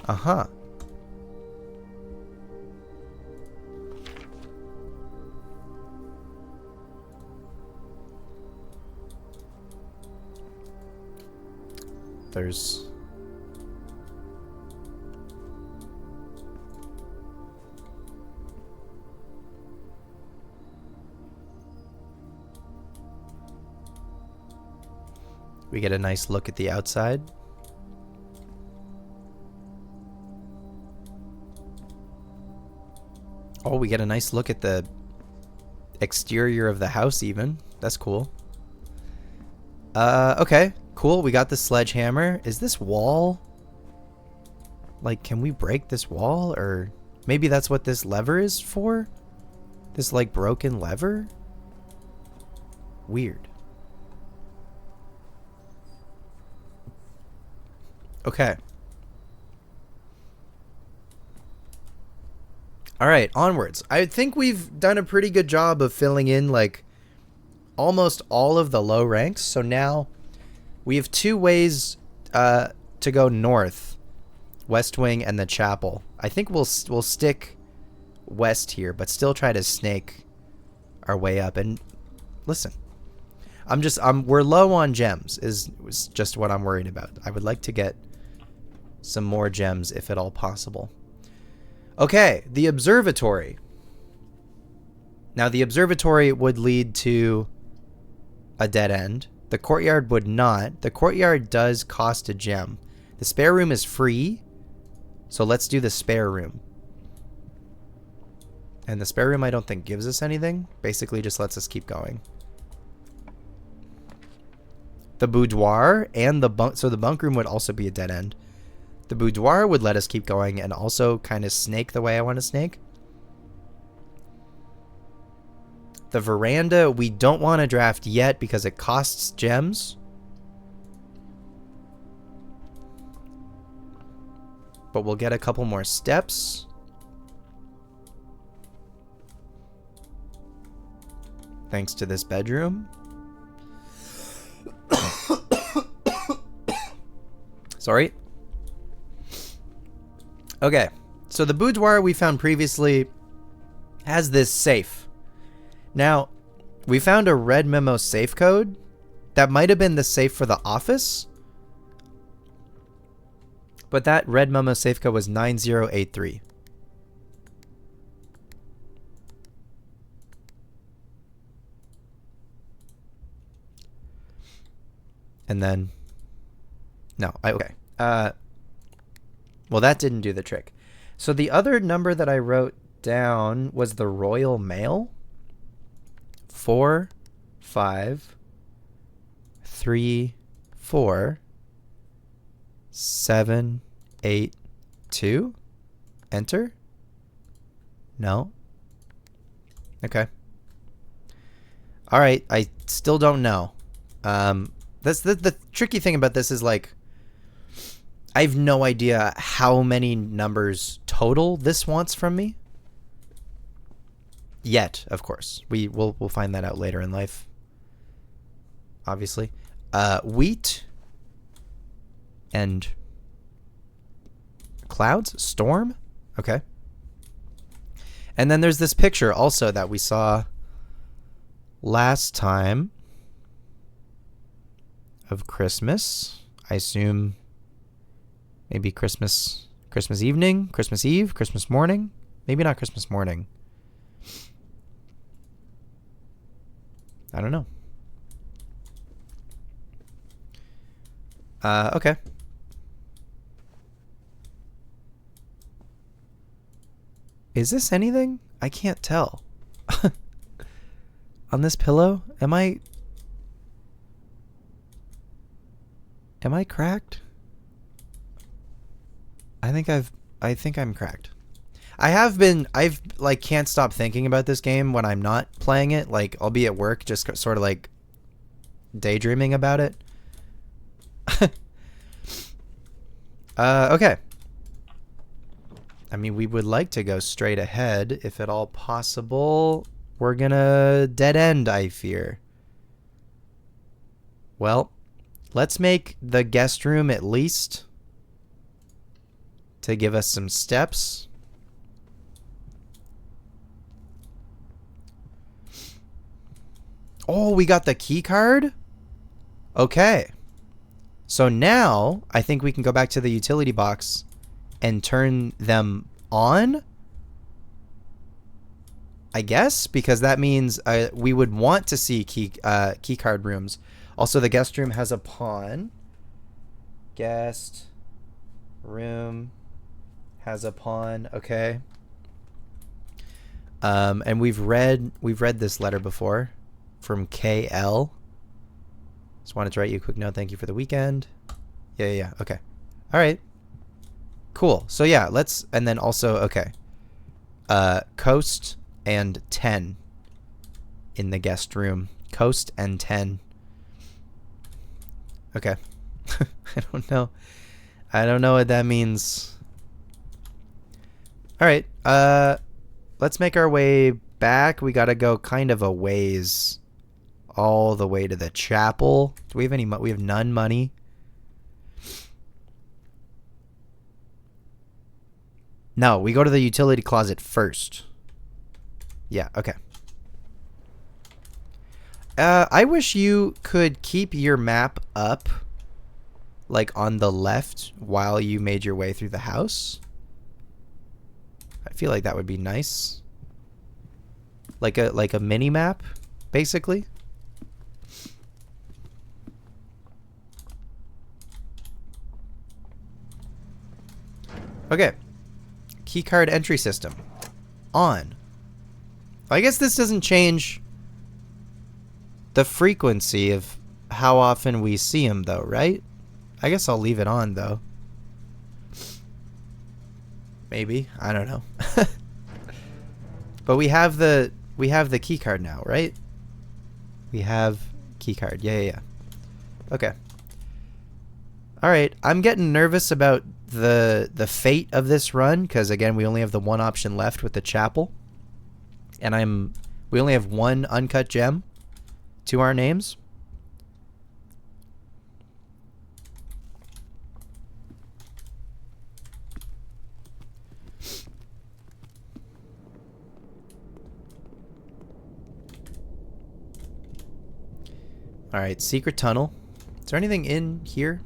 Uh-huh. There's... We get a nice look at the outside. Oh, we get a nice look at the exterior of the house even. That's cool. Okay. Cool. We got the sledgehammer. Is this wall... Like, can we break this wall? Or maybe that's what this lever is for? This, like, broken lever? Weird. Okay. Alright, onwards. I think we've done a pretty good job of filling in, like, almost all of the low ranks. So now, We have two ways to go north. West Wing and the chapel. I think we'll stick west here, but still try to snake our way up. And listen, we're low on gems is just what I'm worried about. I would like to get some more gems if at all possible. Okay, the observatory. Now the observatory would lead to a dead end. The courtyard would not. The courtyard does cost a gem. The spare room is free. So let's do the spare room. And the spare room I don't think gives us anything. Basically just lets us keep going. The boudoir and the bunk. So the bunk room would also be a dead end. The boudoir would let us keep going and also kind of snake the way I want to snake. The veranda we don't want to draft yet because it costs gems. But we'll get a couple more steps. Thanks to this bedroom. Sorry. Okay. So the boudoir we found previously has this safe. Now, we found a red memo safe code. That might have been the safe for the office. But that red memo safe code was 9083. And then... No, okay. Well, that didn't do the trick. So the other number that I wrote down was the Royal Mail. 4, 5, 3, 4, 7, 8, 2. Enter? No. Okay. All right. I still don't know. That's the tricky thing about this is like, I have no idea how many numbers total this wants from me. Yet, of course. We'll find that out later in life. Obviously. Wheat and clouds? Storm? Okay. And then there's this picture also that we saw last time of Christmas. I assume maybe Christmas evening, Christmas Eve, Christmas morning. Maybe not Christmas morning. I don't know. Okay. Is this anything? I can't tell. On this pillow? Am I cracked? I think I'm cracked. I've like can't stop thinking about this game when I'm not playing it. Like I'll be at work just sort of like daydreaming about it. Okay. I mean, we would like to go straight ahead if at all possible. We're gonna dead end, I fear. Well, let's make the guest room at least to give us some steps. Oh, we got the key card? Okay. So now I think we can go back to the utility box and turn them on, I guess, because that means we would want to see key card rooms. Also, the guest room has a pawn. Guest room has a pawn. Okay. And we've read this letter before from KL. Just wanted to write you a quick note. Thank you for the weekend. Yeah. Okay. All right. Cool. So yeah, and then also, okay. Coast and 10 in the guest room. Coast and 10. Okay. I don't know. I don't know what that means. All right. Let's make our way back. We got to go kind of a ways all the way to the chapel. Do we have any we have none money. No, we go to the utility closet first. Yeah, okay. I wish you could keep your map up, like on the left, while you made your way through the house. I feel like that would be nice. Like a mini map, basically. Okay. Keycard entry system. On. I guess this doesn't change the frequency of how often we see him, though, right? I guess I'll leave it on, though. Maybe. I don't know. But we have the key card now, right? We have key card. Yeah. Okay. All right. I'm getting nervous about the fate of this run because again, we only have the one option left with the chapel, and we only have one uncut gem to our names. All right, secret tunnel. Is there anything in here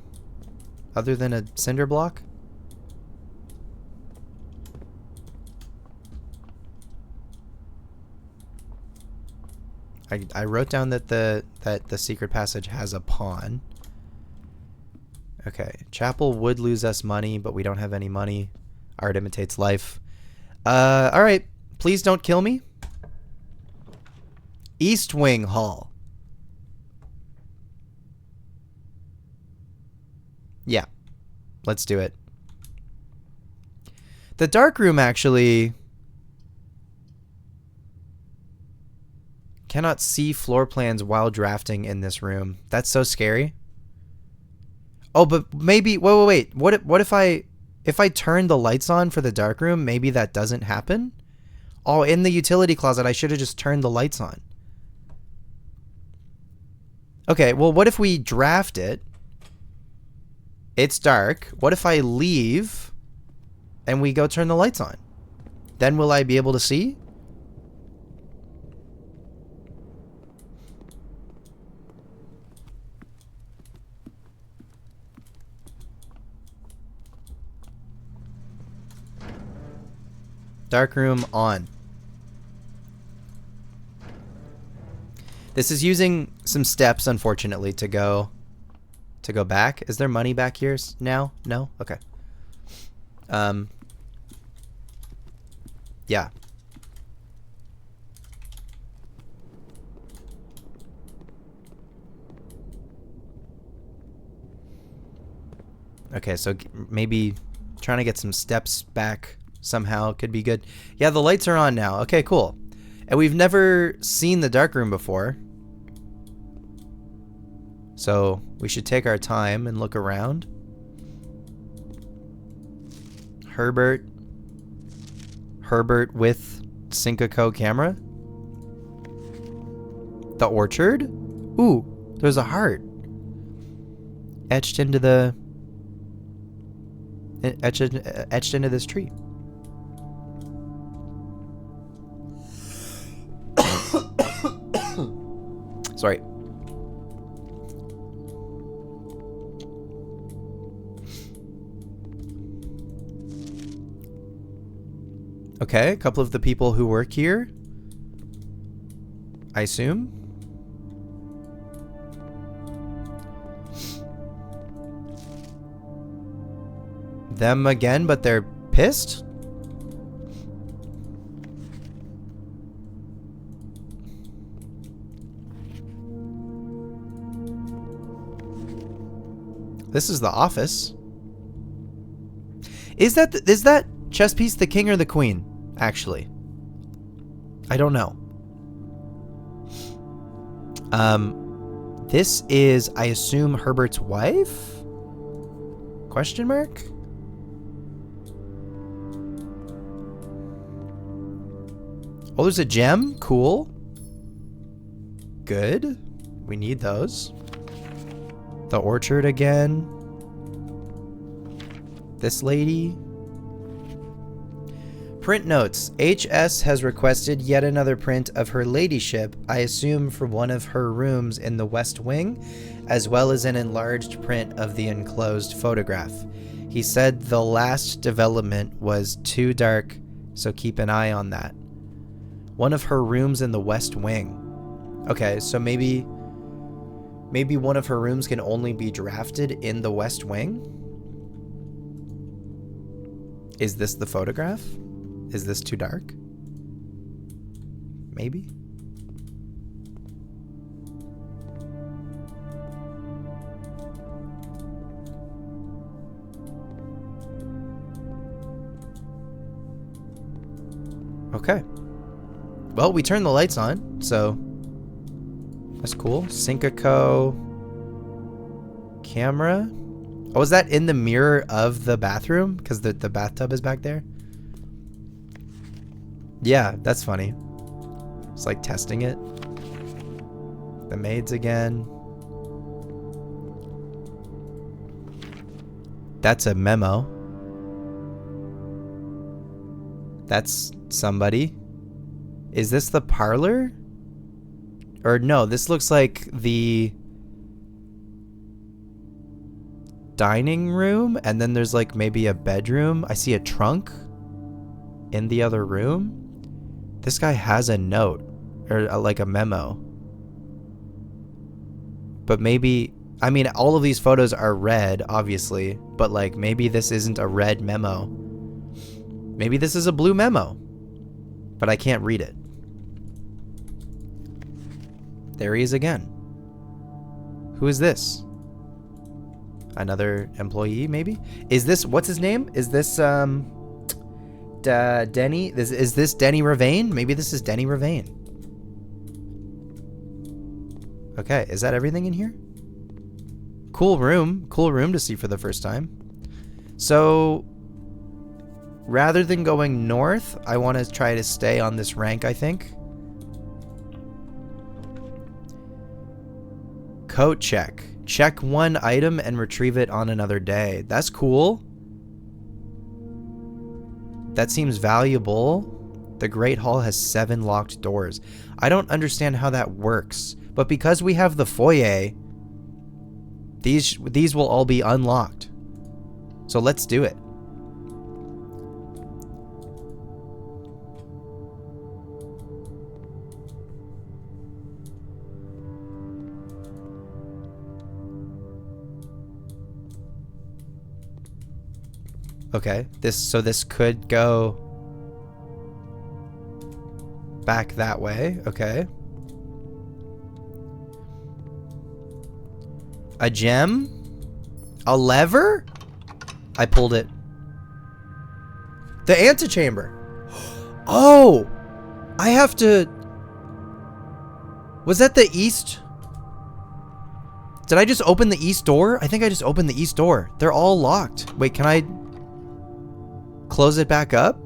other than a cinder block? I wrote down that the secret passage has a pawn. Okay, chapel would lose us money, but we don't have any money. Art imitates life. All right, please don't kill me. East Wing Hall. Yeah, let's do it. The dark room actually cannot see floor plans while drafting in this room. That's so scary. Oh, but maybe wait. What if I turn the lights on for the dark room? Maybe that doesn't happen. Oh, in the utility closet, I should have just turned the lights on. Okay, well, what if we draft it? It's dark. What if I leave and we go turn the lights on? Then will I be able to see? Dark room on. This is using some steps, unfortunately, to go back. Is there money back here now? No? Okay. Yeah. Okay, so maybe trying to get some steps back somehow could be good. Yeah, the lights are on now. Okay, cool. And we've never seen the dark room before. So we should take our time and look around. Herbert with Syncaco camera. The orchard? Ooh, there's a heart. Etched into this tree. Sorry. Okay, a couple of the people who work here, I assume. Them again, but they're pissed? This is the office. Is that chess piece the king or the queen, actually? I don't know. This is, I assume, Herbert's wife? Question mark? Oh, there's a gem? Cool. Good. We need those. The orchard again. This lady. Print notes. HS has requested yet another print of her ladyship, I assume for one of her rooms in the West Wing, as well as an enlarged print of the enclosed photograph. He said the last development was too dark, so keep an eye on that. One of her rooms in the West Wing. Okay, so maybe one of her rooms can only be drafted in the West Wing? Is this the photograph? Is this too dark? Maybe? Okay. Well, we turned the lights on, so that's cool. Syncaco camera. Oh, is that in the mirror of the bathroom? Because the bathtub is back there? Yeah, that's funny. It's like testing it. The maids again. That's a memo. That's somebody. Is this the parlor? Or no, this looks like the dining room, and then there's like maybe a bedroom. I see a trunk in the other room. This guy has a note, or like a memo. But maybe, I mean, all of these photos are red, obviously, but like maybe this isn't a red memo. Maybe this is a blue memo, but I can't read it. There he is again. Who is this? Another employee, maybe? Is this, what's his name? Is this, Denny? Is this Denny Ravane? Maybe this is Denny Ravane. Okay, is that everything in here? Cool room to see for the first time. So, rather than going north, I want to try to stay on this rank, I think. Coat check. Check one item and retrieve it on another day. That's cool. That seems valuable. The Great Hall has 7 locked doors. I don't understand how that works, but because we have the foyer, these will all be unlocked. So let's do it. Okay, so this could go back that way. Okay. A gem? A lever? I pulled it. The antechamber. Oh! I have to... Was that the east? Did I just open the east door? I think I just opened the east door. They're all locked. Wait, can I close it back up?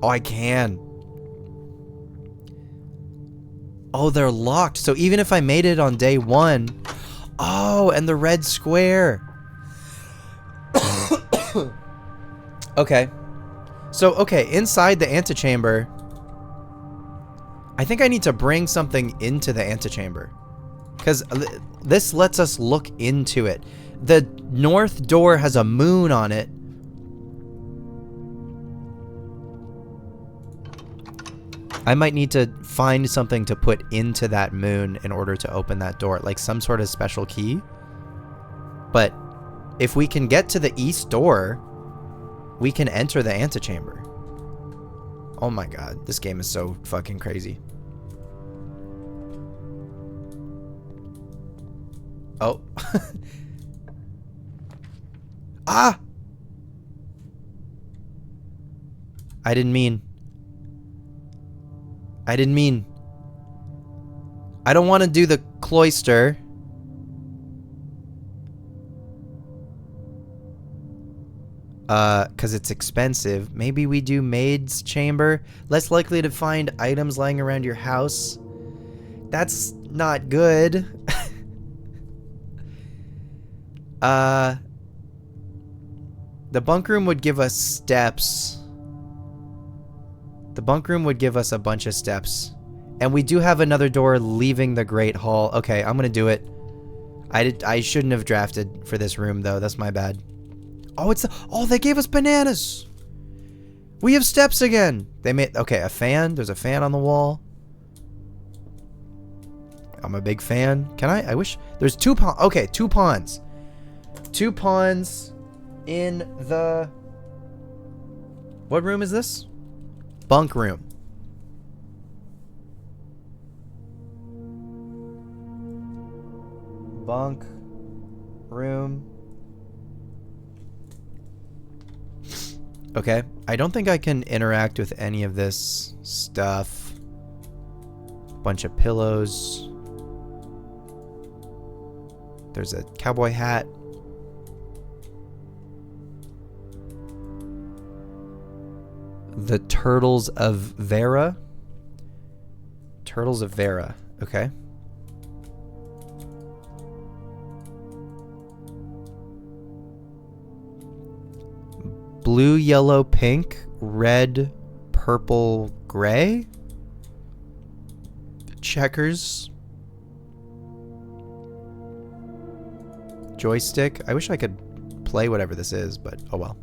Oh, I can. Oh, they're locked. So even if I made it on day 1... Oh, and the red square. Okay. So, okay, inside the antechamber, I think I need to bring something into the antechamber, because this lets us look into it. The north door has a moon on it. I might need to find something to put into that moon in order to open that door, like some sort of special key. But if we can get to the east door, we can enter the antechamber. Oh my god, this game is so fucking crazy. Oh. Ah! I didn't mean. I don't want to do the cloister. Because it's expensive. Maybe we do maid's chamber. Less likely to find items lying around your house. That's not good. The bunk room would give us steps. The bunk room would give us a bunch of steps. And we do have another door leaving the Great Hall. Okay, I'm gonna do it. I shouldn't have drafted for this room though. That's my bad. Oh, oh, they gave us bananas. We have steps again. They made, okay, a fan. There's a fan on the wall. I'm a big fan. Can I wish there's 2 pawns. Okay, 2 pawns. 2 pawns in the, what room is this? Bunk room. Bunk room. Okay, I don't think I can interact with any of this stuff. Bunch of pillows. There's a cowboy hat. The Turtles of Vera. Turtles of Vera. Okay. Blue, yellow, pink, red, purple, gray. Checkers. Joystick. I wish I could play whatever this is, but oh well.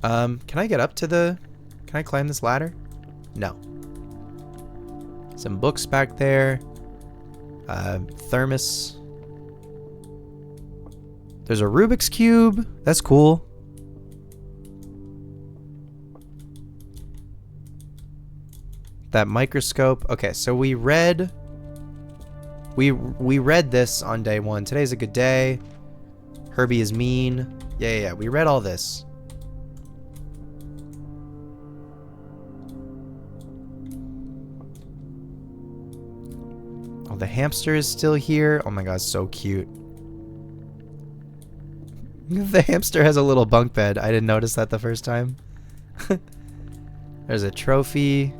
Can I get up to the... Can I climb this ladder? No. Some books back there. Thermos. There's a Rubik's Cube. That's cool. That microscope. Okay, so we read... We read this on day 1. Today's a good day. Herbie is mean. Yeah. We read all this. Oh, the hamster is still here. Oh my god, so cute. The hamster has a little bunk bed. I didn't notice that the first time. There's a trophy.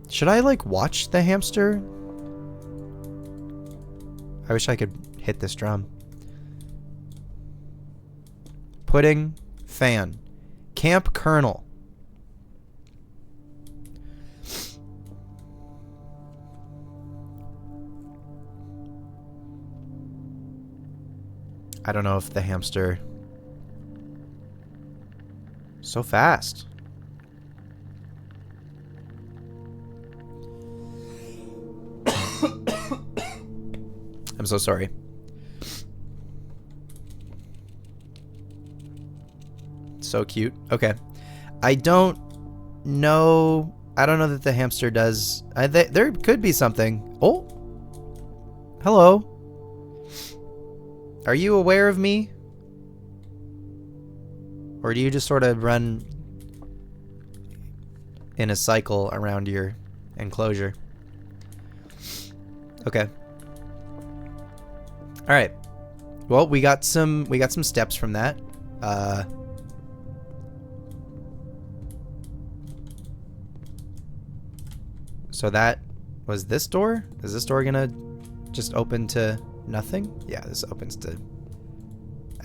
Should I, like, watch the hamster? I wish I could hit this drum. Pudding. Fan. Camp Colonel. I don't know if the hamster... So fast. I'm so sorry. So cute. Okay. I don't know that the hamster does... there could be something. Oh! Hello. Are you aware of me? Or do you just sort of run in a cycle around your enclosure? Okay. All right. Well, we got some steps from that. So that was this door? Is this door gonna just open to nothing? Yeah, this opens to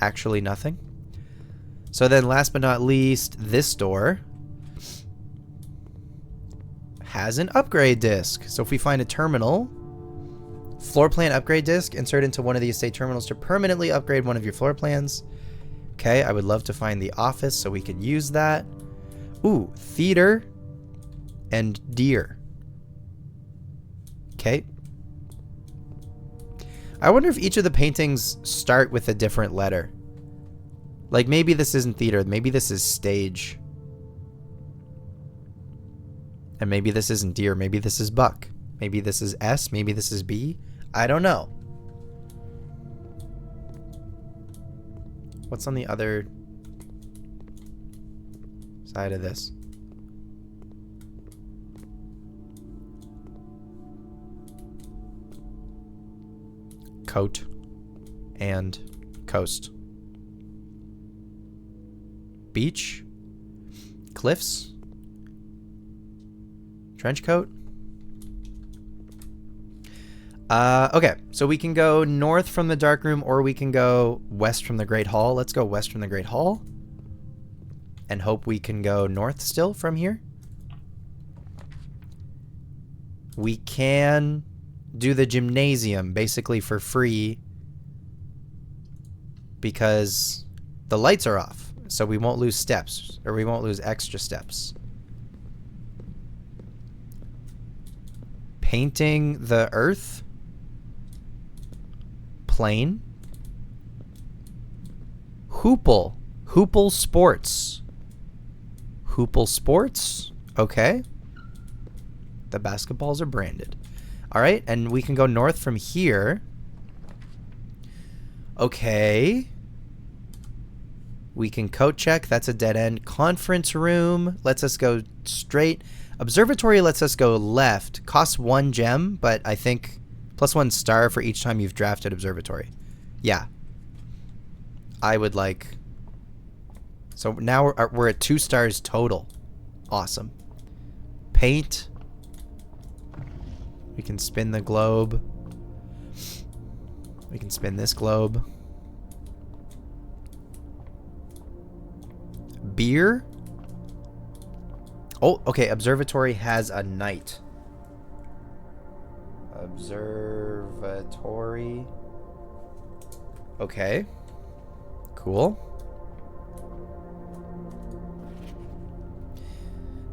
actually nothing. So then last but not least, this door has an upgrade disc. So if we find a terminal, floor plan upgrade disc, insert into one of the estate terminals to permanently upgrade one of your floor plans. Okay, I would love to find the office so we could use that. Ooh, theater and deer. Okay. I wonder if each of the paintings start with a different letter. Like maybe this isn't theater, maybe this is stage. And maybe this isn't deer, maybe this is buck. Maybe this is S, maybe this is B. I don't know. What's on the other side of this? Coat and coast. Beach. cliffs. Trench coat. Okay, so we can go north from the dark room, or we can go west from the Great Hall. Let's go west from the Great Hall. And hope we can go north still from here. We can do the gymnasium basically for free because the lights are off, so we won't lose steps, or we won't lose extra steps. Painting the earth. Plain. Hoople. Hoople Sports. Hoople Sports. Okay. The basketballs are branded. All right, and we can go north from here. Okay. We can coat check. That's a dead end. Conference room lets us go straight. Observatory lets us go left. Costs 1 gem, but I think +1 star for each time you've drafted observatory. Yeah. I would like... So now we're at 2 stars total. Awesome. Paint. We can spin the globe. We can spin this globe. Beer. Oh, okay. Observatory has a night. Observatory. Okay. Cool.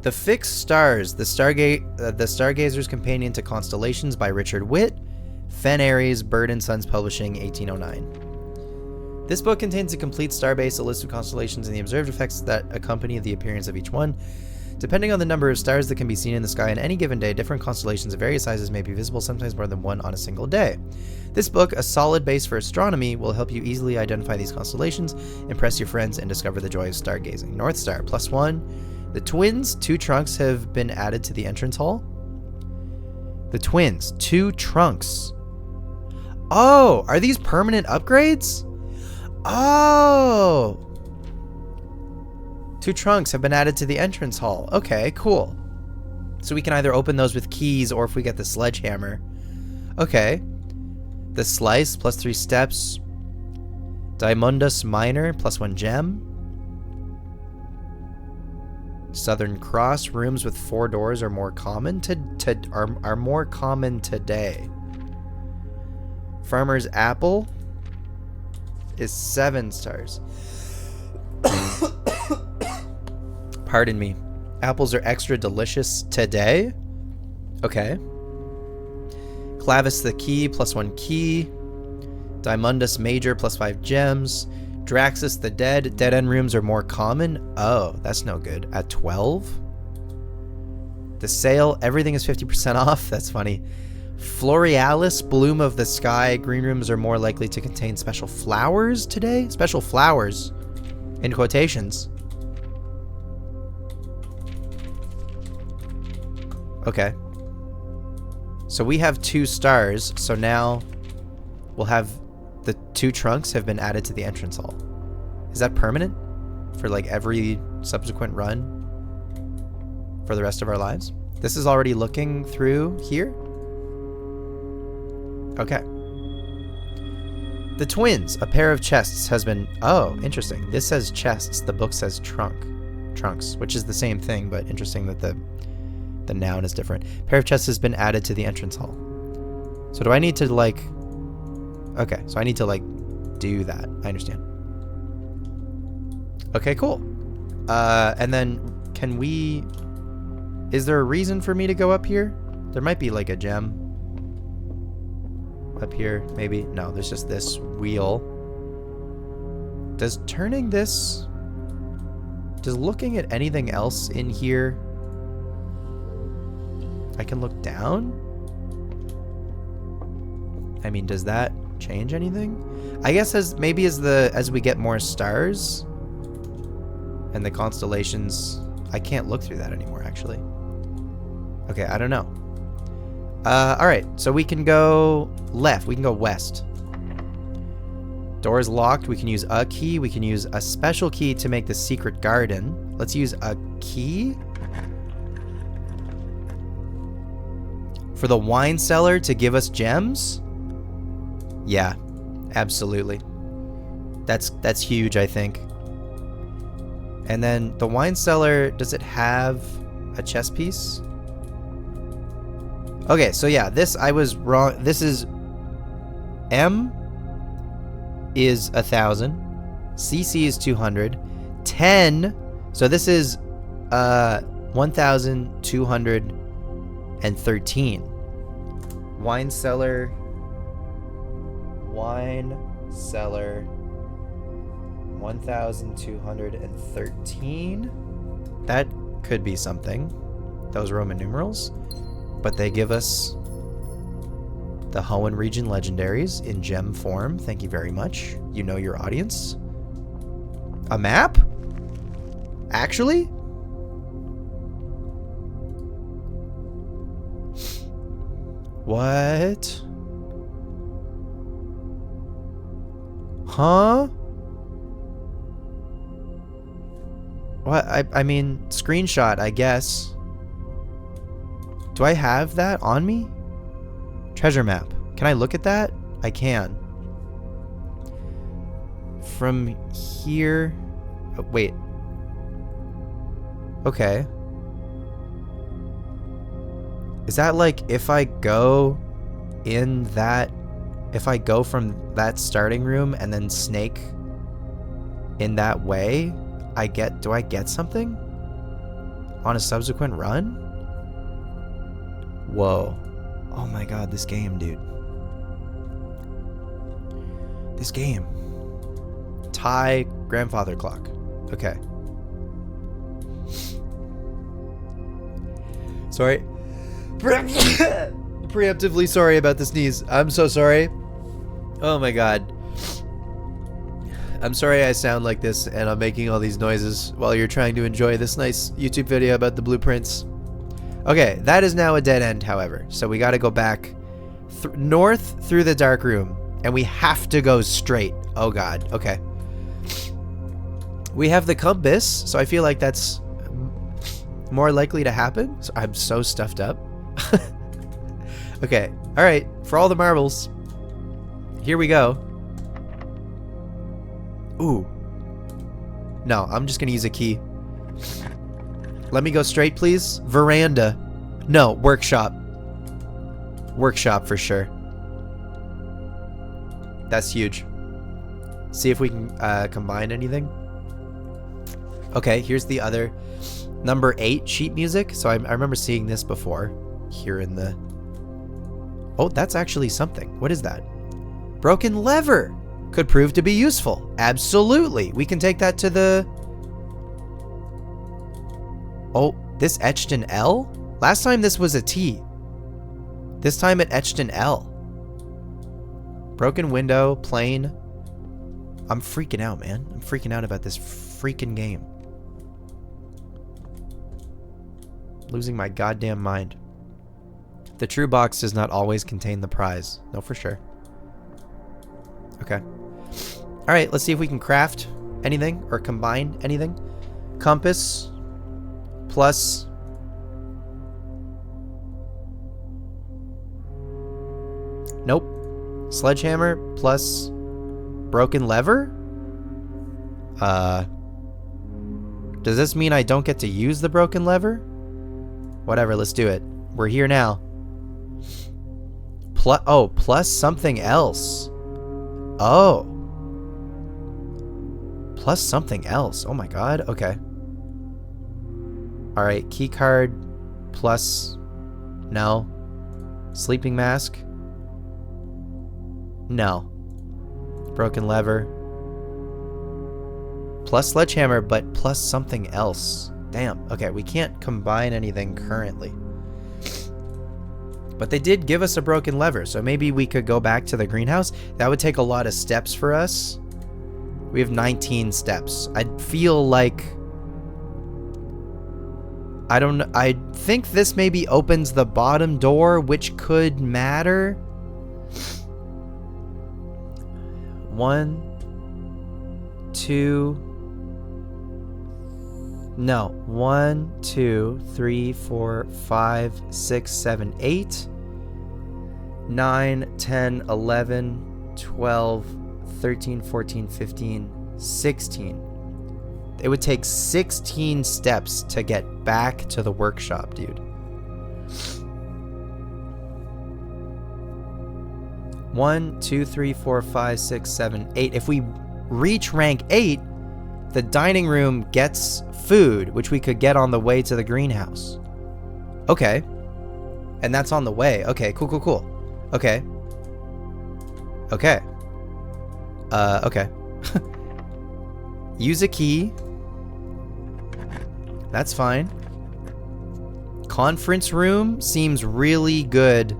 The Fixed Stars, the Stargazer's Companion to Constellations by Richard Witt, Fen Aries, Bird and Sons Publishing, 1809. This book contains a complete starbase, a list of constellations, and the observed effects that accompany the appearance of each one. Depending on the number of stars that can be seen in the sky on any given day, different constellations of various sizes may be visible, sometimes more than one on a single day. This book, a solid base for astronomy, will help you easily identify these constellations, impress your friends, and discover the joy of stargazing. North Star, +1. The Twins, 2 trunks have been added to the entrance hall. The Twins, 2 trunks. Oh, are these permanent upgrades? Oh! 2 trunks have been added to the entrance hall. Okay, cool. So we can either open those with keys, or if we get the sledgehammer. Okay. The Slice, +3 steps. Diamondus Minor, +1 gem. Southern Cross, rooms with 4 doors are more common are more common today. Farmer's Apple is 7 stars. Pardon me. Apples are extra delicious today. Okay. Clavis the Key, +1 key. Diamondus Major, +5 gems. Draxus the Dead, dead end rooms are more common. Oh, that's no good. At 12. The Sale, everything is 50% off. That's funny. Florealis, Bloom of the Sky, green rooms are more likely to contain special flowers today. Special flowers, in quotations. Okay. So we have 2 stars, so now we'll have the 2 trunks have been added to the entrance hall. Is that permanent for like every subsequent run for the rest of our lives? This is already looking through here. Okay. The Twins, a pair of chests has been... Oh, interesting. This says chests. The book says trunks, which is the same thing, but interesting that the noun is different. Pair of chests has been added to the entrance hall. So do I need to like... Okay, so I need to like do that. I understand. Okay, cool. And then can we... Is there a reason for me to go up here? There might be like a gem up here, maybe. No, there's just this wheel. Does turning this... Does looking at anything else in here... I can look down? I mean, does that change anything? I guess as we get more stars and the constellations, I can't look through that anymore, actually. Okay, I don't know. Alright, so we can go left. We can go west. Door is locked. We can use a key. We can use a special key to make the secret garden. Let's use a key for the wine cellar to give us gems. Yeah, absolutely. That's huge, I think. And then the wine cellar, does it have a chess piece? Okay, so yeah, this I was wrong. This is M is 1,000. CC is 200. 10. So this is 1,213. Wine cellar. 1,213. That could be something. Those Roman numerals. But they give us the Hoenn region legendaries in gem form. Thank you very much. You know your audience. A map? Actually? What? Huh? What? I mean, screenshot, I guess. Do I have that on me? Treasure map. Can I look at that? I can. From here... Oh, wait. Okay. Is that like if I go in that... If I go from that starting room and then snake in that way, do I get something? On a subsequent run? Whoa. Oh my god, this game, dude. This game. Thai grandfather clock. Okay. Sorry. Preemptively sorry about the sneeze. I'm so sorry. Oh my god. I'm sorry I sound like this and I'm making all these noises while you're trying to enjoy this nice YouTube video about the blueprints. Okay, that is now a dead end, however. So we gotta go back north through the dark room. And we have to go straight. Oh god, okay. We have the compass, so I feel like that's more likely to happen. So I'm so stuffed up. Okay, alright. For all the marbles. Here we go. Ooh. No, I'm just gonna use a key. Let me go straight, please. Veranda. No, workshop. Workshop for sure. That's huge. See if we can combine anything. Okay, here's the other. Number 8, sheet music. So I remember seeing this before. Here in the... Oh, that's actually something. What is that? Broken lever. Could prove to be useful. Absolutely. We can take that to the... Oh, this etched an L? Last time this was a T. This time it etched an L. Broken window, plane. I'm freaking out, man. I'm freaking out about this freaking game. Losing my goddamn mind. The true box does not always contain the prize. No, for sure. Okay. Alright, let's see if we can craft anything or combine anything. Compass plus... Nope. Sledgehammer plus broken lever? Does this mean I don't get to use the broken lever? Whatever, let's do it. We're here now. Plus something else. Oh. Plus something else. Oh my god. Okay. Alright, key card plus... No. Sleeping mask? No. Broken lever. Plus sledgehammer, but plus something else. Damn. Okay, we can't combine anything currently. But they did give us a broken lever, so maybe we could go back to the greenhouse. That would take a lot of steps for us. We have 19 steps. I feel like... I don't know. I think this maybe opens the bottom door, which could matter. 1, 2... No. 1, 2, 3, 4, 5, 6, 7, 8, 9, 10, 11, 12, 13, 14, 15, 16. It would take 16 steps to get back to the workshop, dude. 1, 2, 3, 4, 5, 6, 7, 8. If we reach rank 8, the dining room gets food, which we could get on the way to the greenhouse. Okay. And that's on the way. Okay, cool, cool, cool. Okay. Okay. Okay. Use a key. That's fine. Conference room seems really good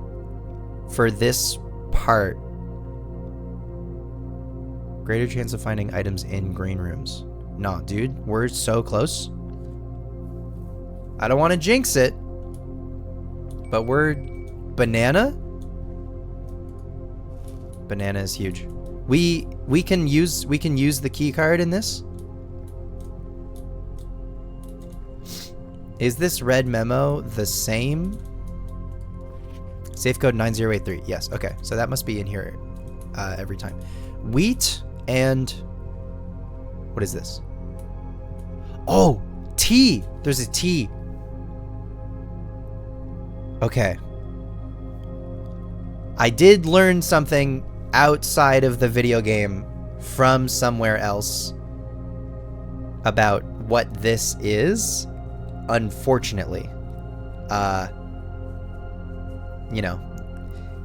for this part. Greater chance of finding items in green rooms. Nah, dude, we're so close. I don't want to jinx it, but we're... Banana? Banana is huge. We can use the key card in this. Is this red memo the same? Safe code 9083. Yes. Okay. So that must be in here every time. Wheat and what is this? Oh, tea. There's a tea. Okay. I did learn something outside of the video game from somewhere else about what this is. Unfortunately, you know,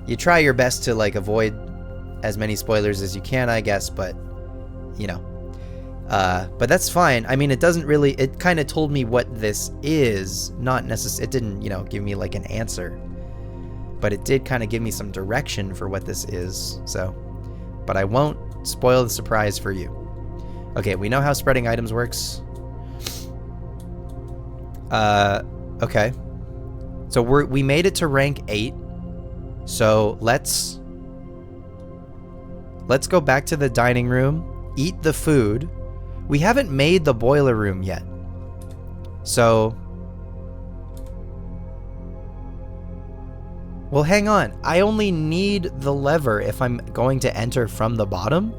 you try your best to like avoid as many spoilers as you can, I guess, but you know, but that's fine. I mean, it doesn't really, it kind of told me what this is, not necessarily, it didn't, you know, give me like an answer, but it did kind of give me some direction for what this is. So, but I won't spoil the surprise for you. Okay, we know how spreading items works. Okay. So we made it to rank 8. So let's go back to the dining room, eat the food. We haven't made the boiler room yet. So, well, hang on. I only need the lever if I'm going to enter from the bottom.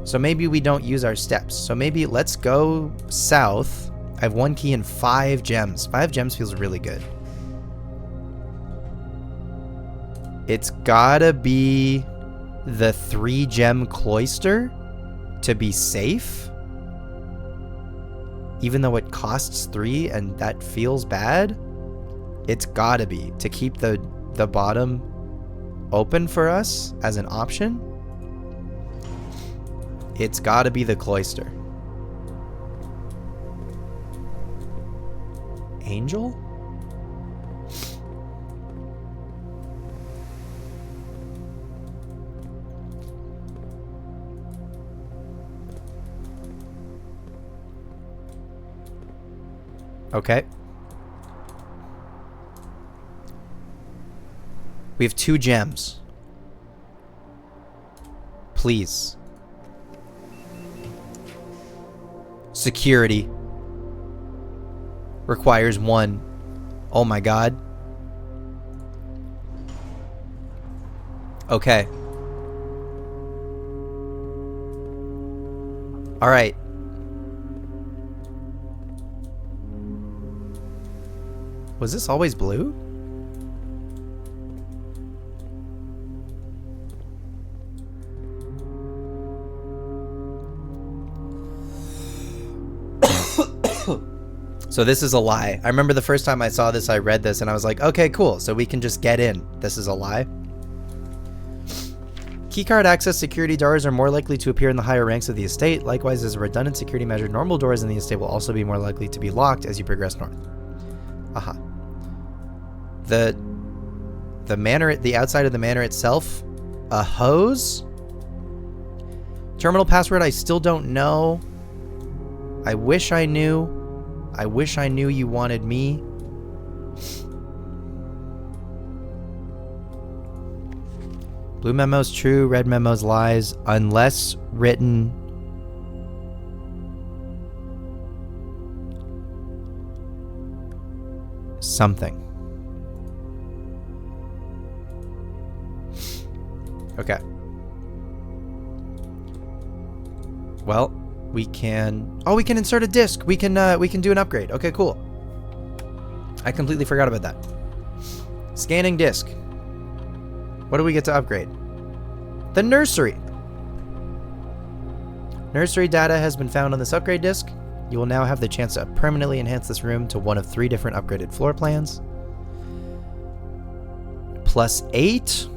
So maybe we don't use our steps. So maybe let's go south. I have 1 key and 5 gems. 5 gems feels really good. It's gotta be the 3 gem cloister to be safe. Even though it costs 3 and that feels bad. It's gotta be to keep the bottom open for us as an option. It's gotta be the cloister. Angel? Okay. We have 2 gems. Please. Security. Requires 1. Oh my god. Okay. Alright. Was this always blue? So this is a lie. I remember the first time I saw this, I read this and I was like, okay, cool. So we can just get in. This is a lie. Keycard access security doors are more likely to appear in the higher ranks of the estate. Likewise, as a redundant security measure, normal doors in the estate will also be more likely to be locked as you progress north. Aha. The manor, the outside of the manor itself, a hose? Terminal password, I still don't know. I wish I knew. I wish I knew you wanted me. Blue memo's true, red memo's lies, unless written something. Okay. Well, we can... Oh, we can insert a disc. We can do an upgrade. Okay, cool. I completely forgot about that. Scanning disc. What do we get to upgrade? The nursery. Nursery data has been found on this upgrade disc. You will now have the chance to permanently enhance this room to one of 3 different upgraded floor plans. +8.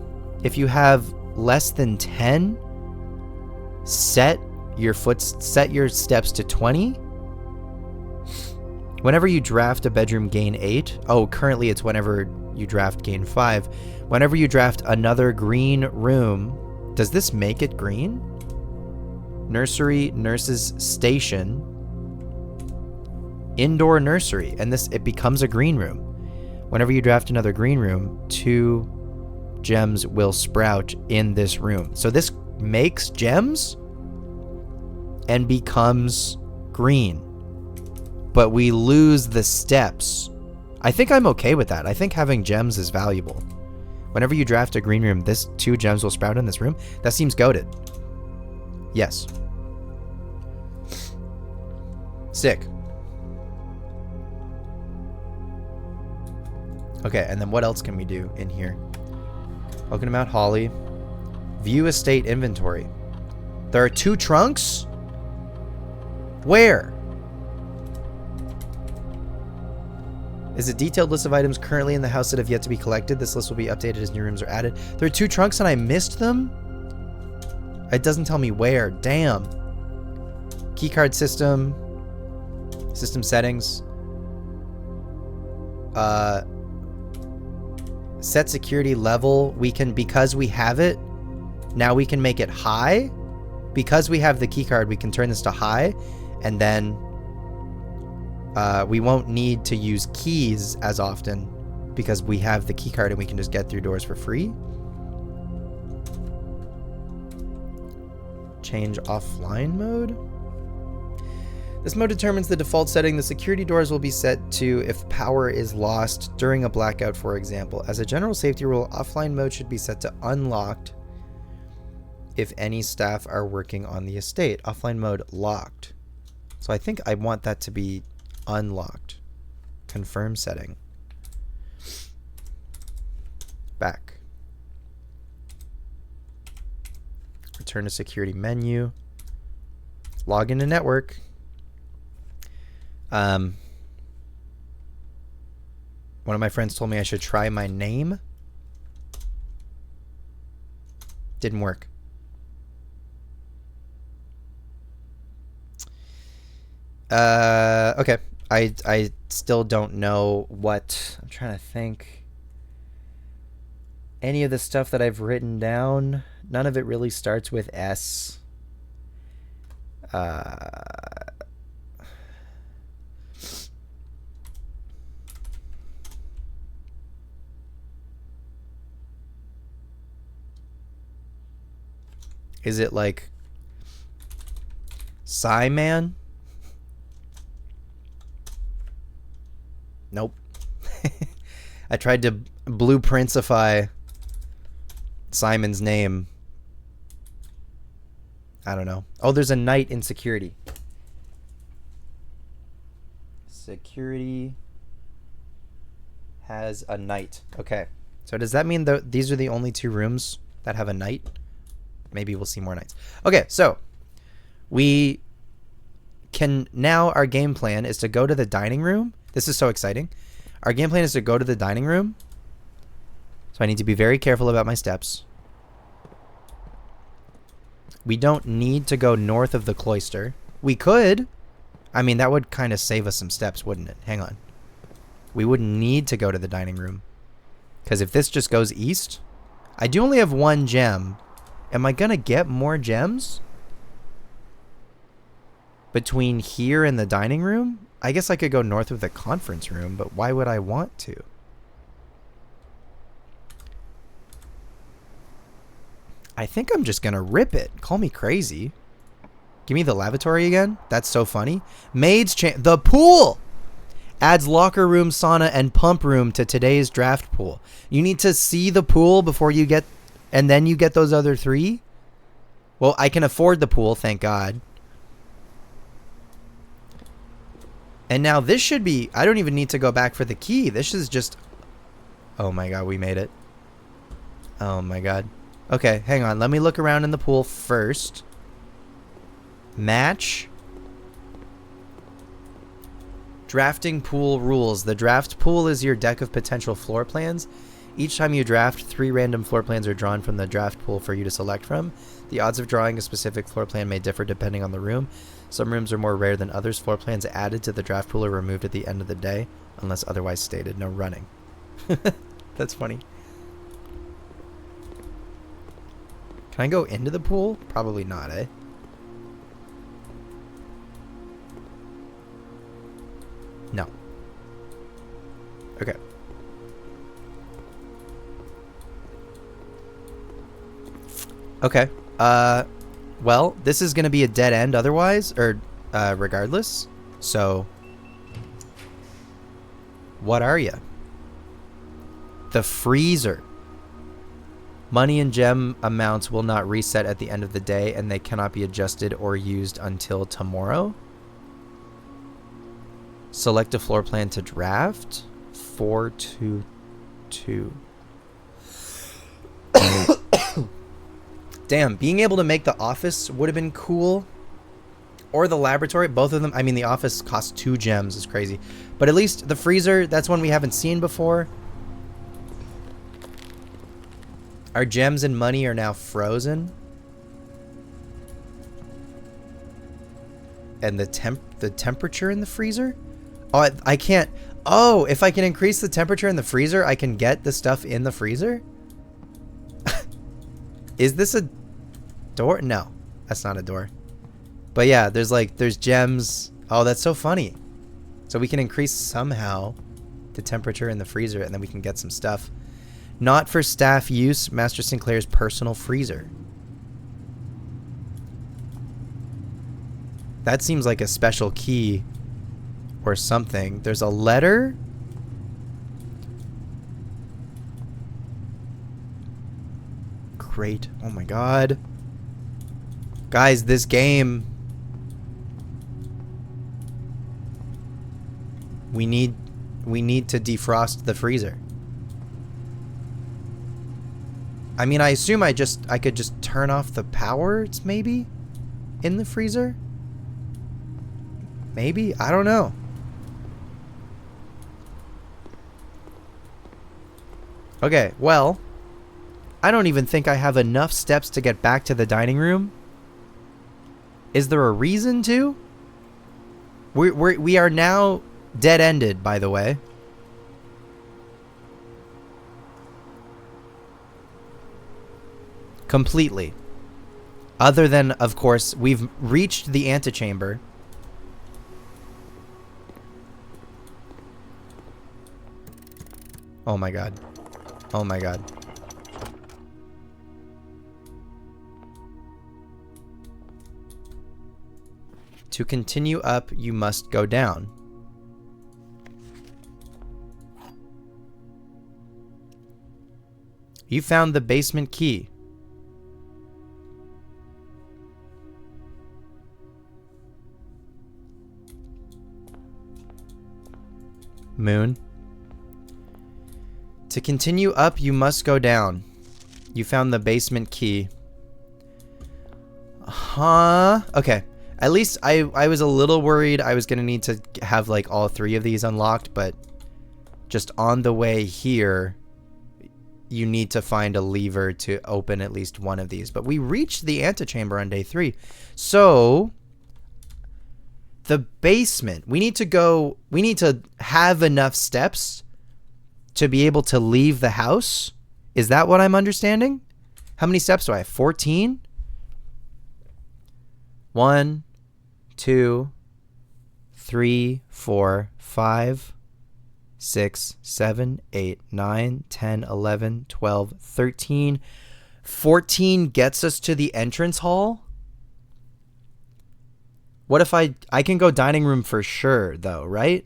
If you have less than 10, set your steps to 20. Whenever you draft a bedroom, gain 8. Oh, currently it's whenever you draft, gain 5. Whenever you draft another green room, does this make it green? Nursery, nurse's station, indoor nursery, and it becomes a green room. Whenever you draft another green room, 2 gems will sprout in this room. So this makes gems and becomes green, but we lose the steps. I think I'm okay with that. I think having gems is valuable. Whenever you draft a green room, 2 gems will sprout in this room. That seems goated. Yes. Sick. Okay, and then what else can we do in here? Welcome to Mount Holly. View estate inventory. There are 2 trunks? Where? Is a detailed list of items currently in the house that have yet to be collected. This list will be updated as new rooms are added. There are 2 trunks and I missed them? It doesn't tell me where. Damn. Keycard system. System settings. Set security level. We can, because we have it, now we can make it high. Because we have the keycard, we can turn this to high. And then we won't need to use keys as often because we have the keycard and we can just get through doors for free. Change offline mode. This mode determines the default setting. The security doors will be set to if power is lost during a blackout, for example. As a general safety rule, offline mode should be set to unlocked if any staff are working on the estate. Offline mode locked. So I think I want that to be unlocked. Confirm setting. Back. Return to security menu. Log into network. One of my friends told me I should try my name. Didn't work. Okay. I still don't know what... I'm trying to think. Any of the stuff that I've written down, none of it really starts with S. Is it like Psyman? Nope. I tried to blueprintsify Simon's name. I don't know. Oh, there's a knight in security. Security has a knight. Okay. So does that mean that these are the only 2 rooms that have a knight? Maybe we'll see more knights. Okay, so we can now, our game plan is to go to the dining room. This is so exciting. Our game plan is to go to the dining room. So I need to be very careful about my steps. We don't need to go north of the cloister. We could. I mean, that would kind of save us some steps, wouldn't it? Hang on. We wouldn't need to go to the dining room. Because if this just goes east, I do only have 1 gem. Am I going to get more gems between here and the dining room? I guess I could go north of the conference room, but why would I want to? I think I'm just going to rip it. Call me crazy. Give me the lavatory again. That's so funny. The pool! Adds locker room, sauna, and pump room to today's draft pool. You need to see the pool before you get, and then you get those other 3? Well, I can afford the pool, thank God. And now this should be, I don't even need to go back for the key. This is just, oh my God, we made it. Oh my God. Okay, hang on. Let me look around in the pool first. Match. Drafting pool rules. The draft pool is your deck of potential floor plans. Each time you draft, 3 random floor plans are drawn from the draft pool for you to select from. The odds of drawing a specific floor plan may differ depending on the room. Some rooms are more rare than others. Floor plans added to the draft pool are removed at the end of the day, unless otherwise stated. No running. That's funny. Can I go into the pool? Probably not, eh? No. Okay. Okay. Well, this is going to be a dead end otherwise, or regardless. So, what are you? The freezer. Money and gem amounts will not reset at the end of the day, and they cannot be adjusted or used until tomorrow. Select a floor plan to draft. 422. Damn, being able to make the office would have been cool. Or the laboratory. Both of them. I mean, the office costs 2 gems. It's crazy. But at least the freezer, that's one we haven't seen before. Our gems and money are now frozen. And the temperature in the freezer? Oh, I can't. Oh, if I can increase the temperature in the freezer, I can get the stuff in the freezer? Is this a door? No, that's not a door. But yeah, there's gems. Oh, that's so funny. So we can increase somehow the temperature in the freezer, and then we can get some stuff. Not for staff use, Master Sinclair's personal freezer. That seems like a special key or something. There's a letter. Great. Oh my God. Guys, this game. We need to defrost the freezer. I mean, I assume I could just turn off the power, maybe, in the freezer? Maybe? I don't know. Okay, well, I don't even think I have enough steps to get back to the dining room. Is there a reason to? We are now dead-ended, by the way. Completely. Other than, of course, we've reached the antechamber. Oh my God. Oh my God. To continue up, you must go down. You found the basement key. Moon. To continue up, you must go down. You found the basement key. Huh? Okay. At least I was a little worried I was going to need to have like all 3 of these unlocked, but just on the way here, you need to find a lever to open at least one of these. But we reached the antechamber on day 3. So the basement, we need to have enough steps to be able to leave the house. Is that what I'm understanding? How many steps do I have? 14? 1, 2, 3, 4, 5, 6, 7, 8, 9, 10, 11, 12, 13. 14 gets us to the entrance hall. What if I can go dining room for sure, though, right?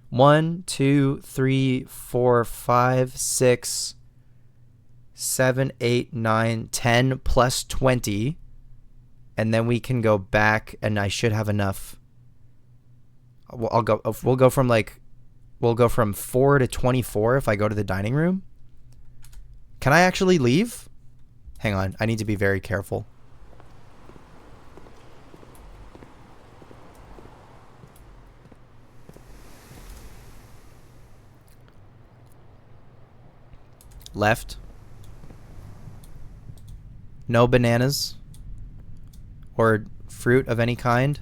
1, 2, 3, 4, 5, 6, 7, 8, 9, 10 plus 20. And then we can go back, and I should have enough. We'll go from 4 to 24 if I go to the dining room. Can I actually leave? Hang on, I need to be very careful. Left. No bananas or fruit of any kind.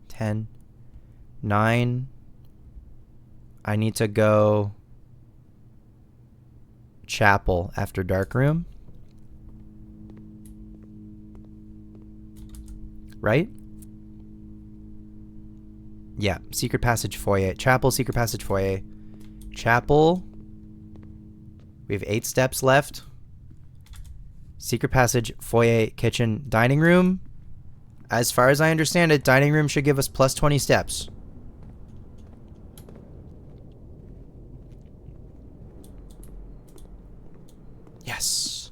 Ten. 9. I need to go chapel after dark room. Right? Yeah, secret passage foyer. Chapel, secret passage foyer. Chapel. We have 8 steps left. Secret passage, foyer, kitchen, dining room. As far as I understand it, dining room should give us plus 20 steps. Yes.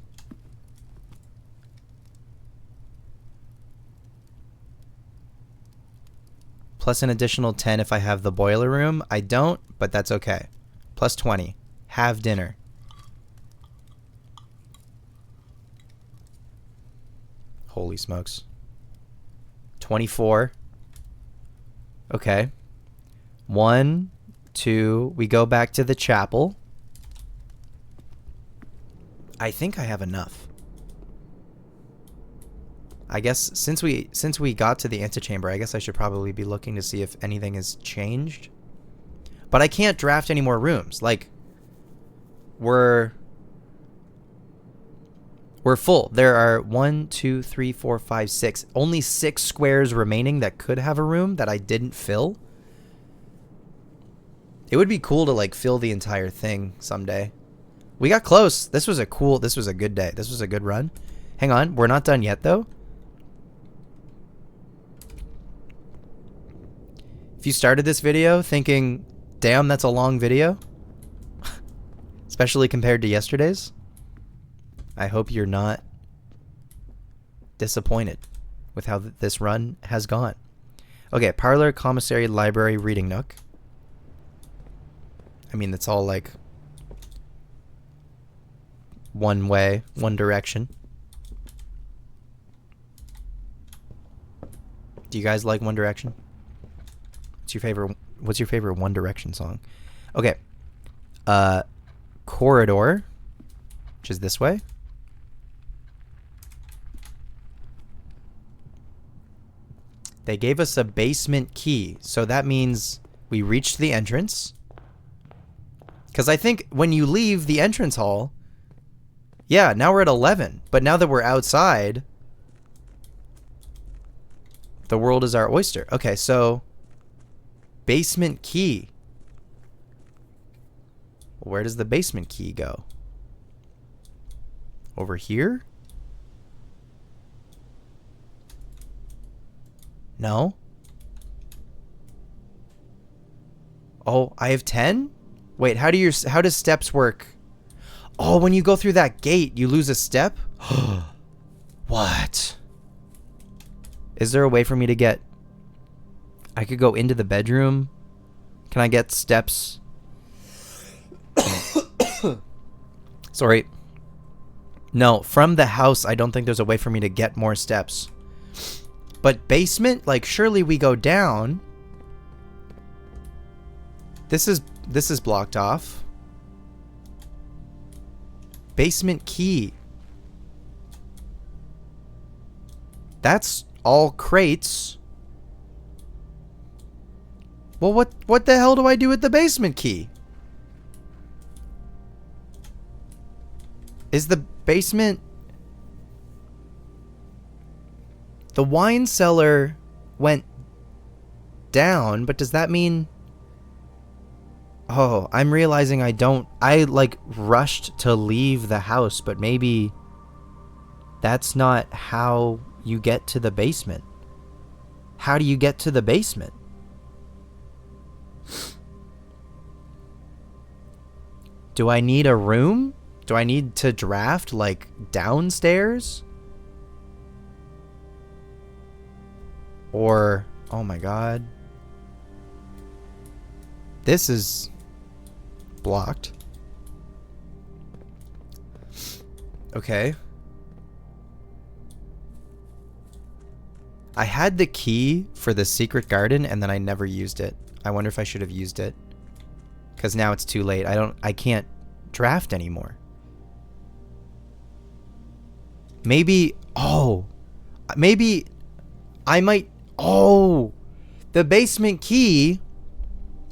Plus an additional 10 if I have the boiler room. I don't, but that's okay. Plus 20. Have dinner. Holy smokes. 24. Okay. 1, 2. We go back to the chapel. I think I have enough. I guess since we got to the antechamber, I guess I should probably be looking to see if anything has changed. But I can't draft any more rooms. Like, we're full. There are 1, 2, 3, 4, 5, 6. Only 6 squares remaining that could have a room that I didn't fill. It would be cool to like fill the entire thing someday. We got close. This was a good day. This was a good run. Hang on, we're not done yet though. If you started this video thinking, damn, that's a long video, especially compared to yesterday's, I hope you're not disappointed with how this run has gone. Okay, parlor, commissary, library, reading nook. I mean, it's all like one way, one direction. Do you guys like One Direction? What's your favorite One Direction song? Okay. Corridor, which is this way. They gave us a basement key, so that means we reached the entrance. Because I think when you leave the entrance hall, yeah, now we're at 11. But now that we're outside, the world is our oyster. Okay, so basement key. Where does the basement key go? Over here? No. Oh, I have 10? Wait, how does steps work? Oh, when you go through that gate, you lose a step? What? Is there a way for me to get... I could go into the bedroom. Can I get steps? Sorry. No, from the house, I don't think there's a way for me to get more steps. But basement, like, surely we go down. This is blocked off. Basement key. That's all crates. Well, what the hell do I do with the basement key? Is the basement... The wine cellar went down, but does that mean Oh, I'm realizing I like rushed to leave the house, but maybe that's not how you get to the basement. How do you get to the basement? Do I need a room? Do I need to draft like downstairs? Or, oh my god. This is blocked. Okay. I had the key for the secret garden and then I never used it. I wonder if I should have used it. Because now it's too late. I can't draft anymore. Maybe, oh. Maybe I might, oh. The basement key,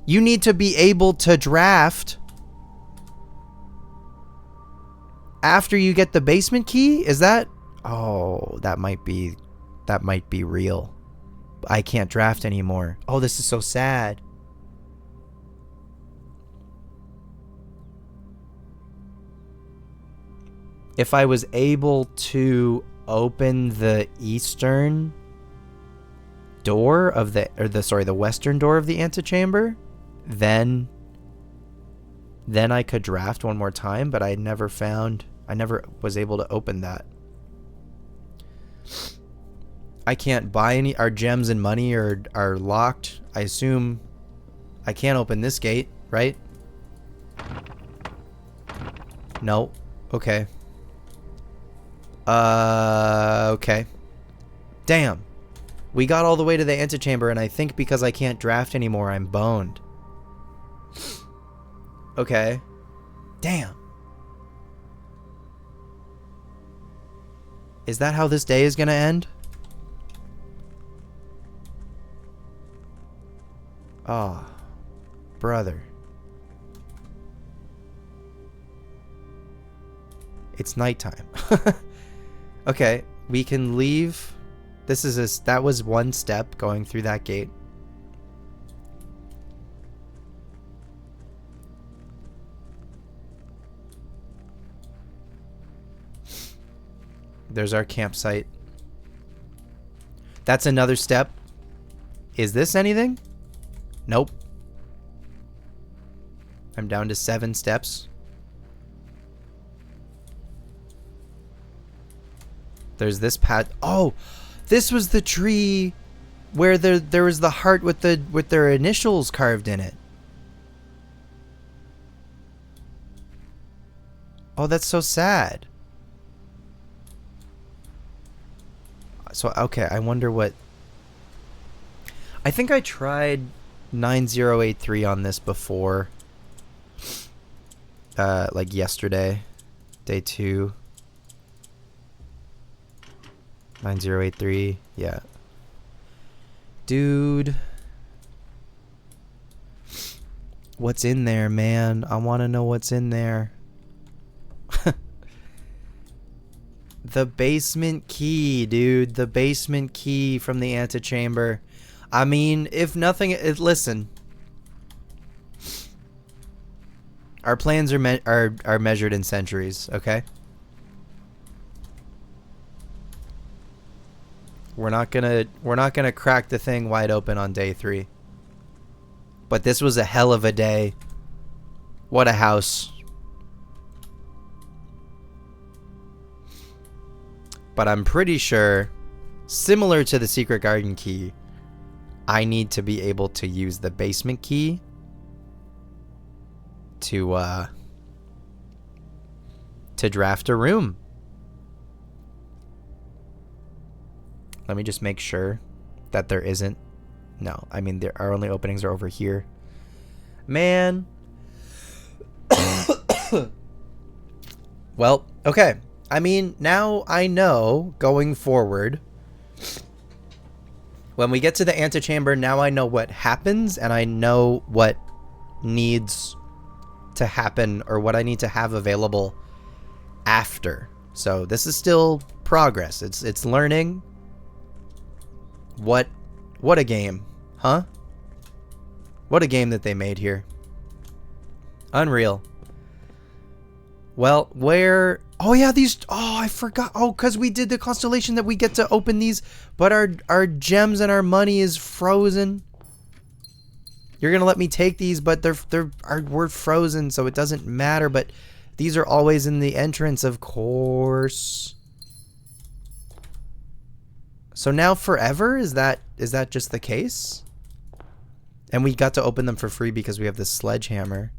you need to be able to draft after you get the basement key? Is that? Oh, that might be real. I can't draft anymore. Oh, this is so sad. If I was able to open the eastern door of the western door of the antechamber, then I could draft one more time, but I never was able to open that. I can't buy any. Our gems and money are locked. I assume I can't open this gate, right? No. Okay. Okay. Damn. We got all the way to the antechamber, and I think because I can't draft anymore, I'm boned. Okay. Damn. Is that how this day is gonna end? Oh, brother. It's nighttime. Okay, we can leave. That was one step going through that gate. There's our campsite. That's another step. Is this anything? Nope. I'm down to 7 steps. There's this path. Oh, this was the tree where there was the heart with their initials carved in it. Oh, that's so sad. So, okay, I wonder what... I think I tried 9083 on this before. Like yesterday. Day 2. 9083, yeah. Dude. What's in there, man? I want to know what's in there. The basement key, dude. The basement key from the antechamber. I mean, if nothing... listen. Our plans are measured in centuries, okay? We're not gonna crack the thing wide open on day 3. But this was a hell of a day. What a house. But I'm pretty sure, similar to the secret garden key, I need to be able to use the basement key to draft a room. Let me just make sure that there isn't. No, I mean, our only openings are over here. Man. Well, okay. I mean, now I know going forward. When we get to the antechamber, now I know what happens and I know what needs to happen or what I need to have available after. So this is still progress. It's learning. What a game, huh? What a game that they made here. Unreal. Well, where... Oh, yeah, these... Oh, I forgot. Oh, because we did the constellation that we get to open these, but our gems and our money is frozen. You're going to let me take these, but we're frozen, so it doesn't matter, but these are always in the entrance, of course. So now forever? Is that just the case? And we got to open them for free because we have this sledgehammer.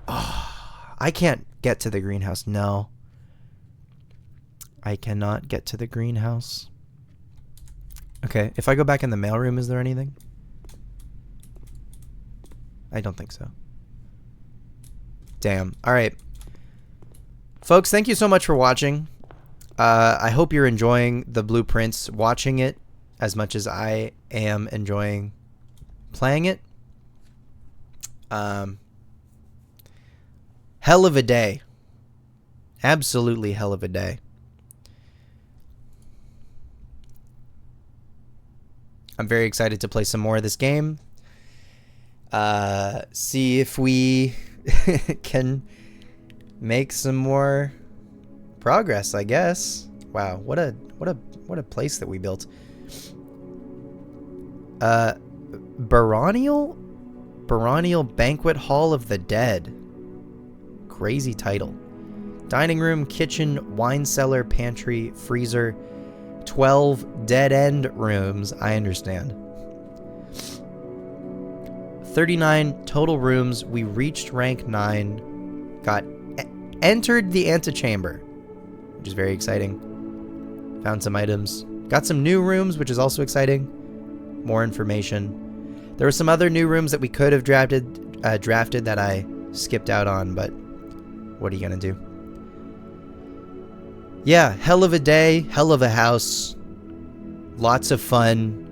Oh, I can't get to the greenhouse. No. I cannot get to the greenhouse. Okay, if I go back in the mailroom, is there anything? I don't think so. Damn. Alright. Folks, thank you so much for watching. I hope you're enjoying the blueprints, watching it as much as I am enjoying playing it. Hell of a day. Absolutely hell of a day. I'm very excited to play some more of this game. See if we can make some more progress, I guess. Wow, what a place that we built. Baronial Banquet Hall of the Dead. Crazy title. Dining room, kitchen, wine cellar, pantry, freezer. 12 dead-end rooms. I understand. 39 total rooms. We reached rank 9. Entered the antechamber, which is very exciting. Found some items. Got some new rooms, which is also exciting. More information. There were some other new rooms that we could have drafted that I skipped out on, but what are you gonna do? Yeah, hell of a day, hell of a house. Lots of fun.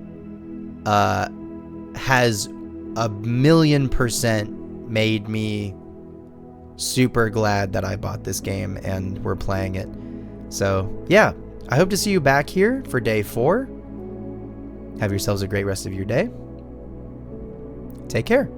Has 1,000,000% made me super glad that I bought this game and we're playing it. So, yeah, I hope to see you back here for day 4. Have yourselves a great rest of your day. Take care.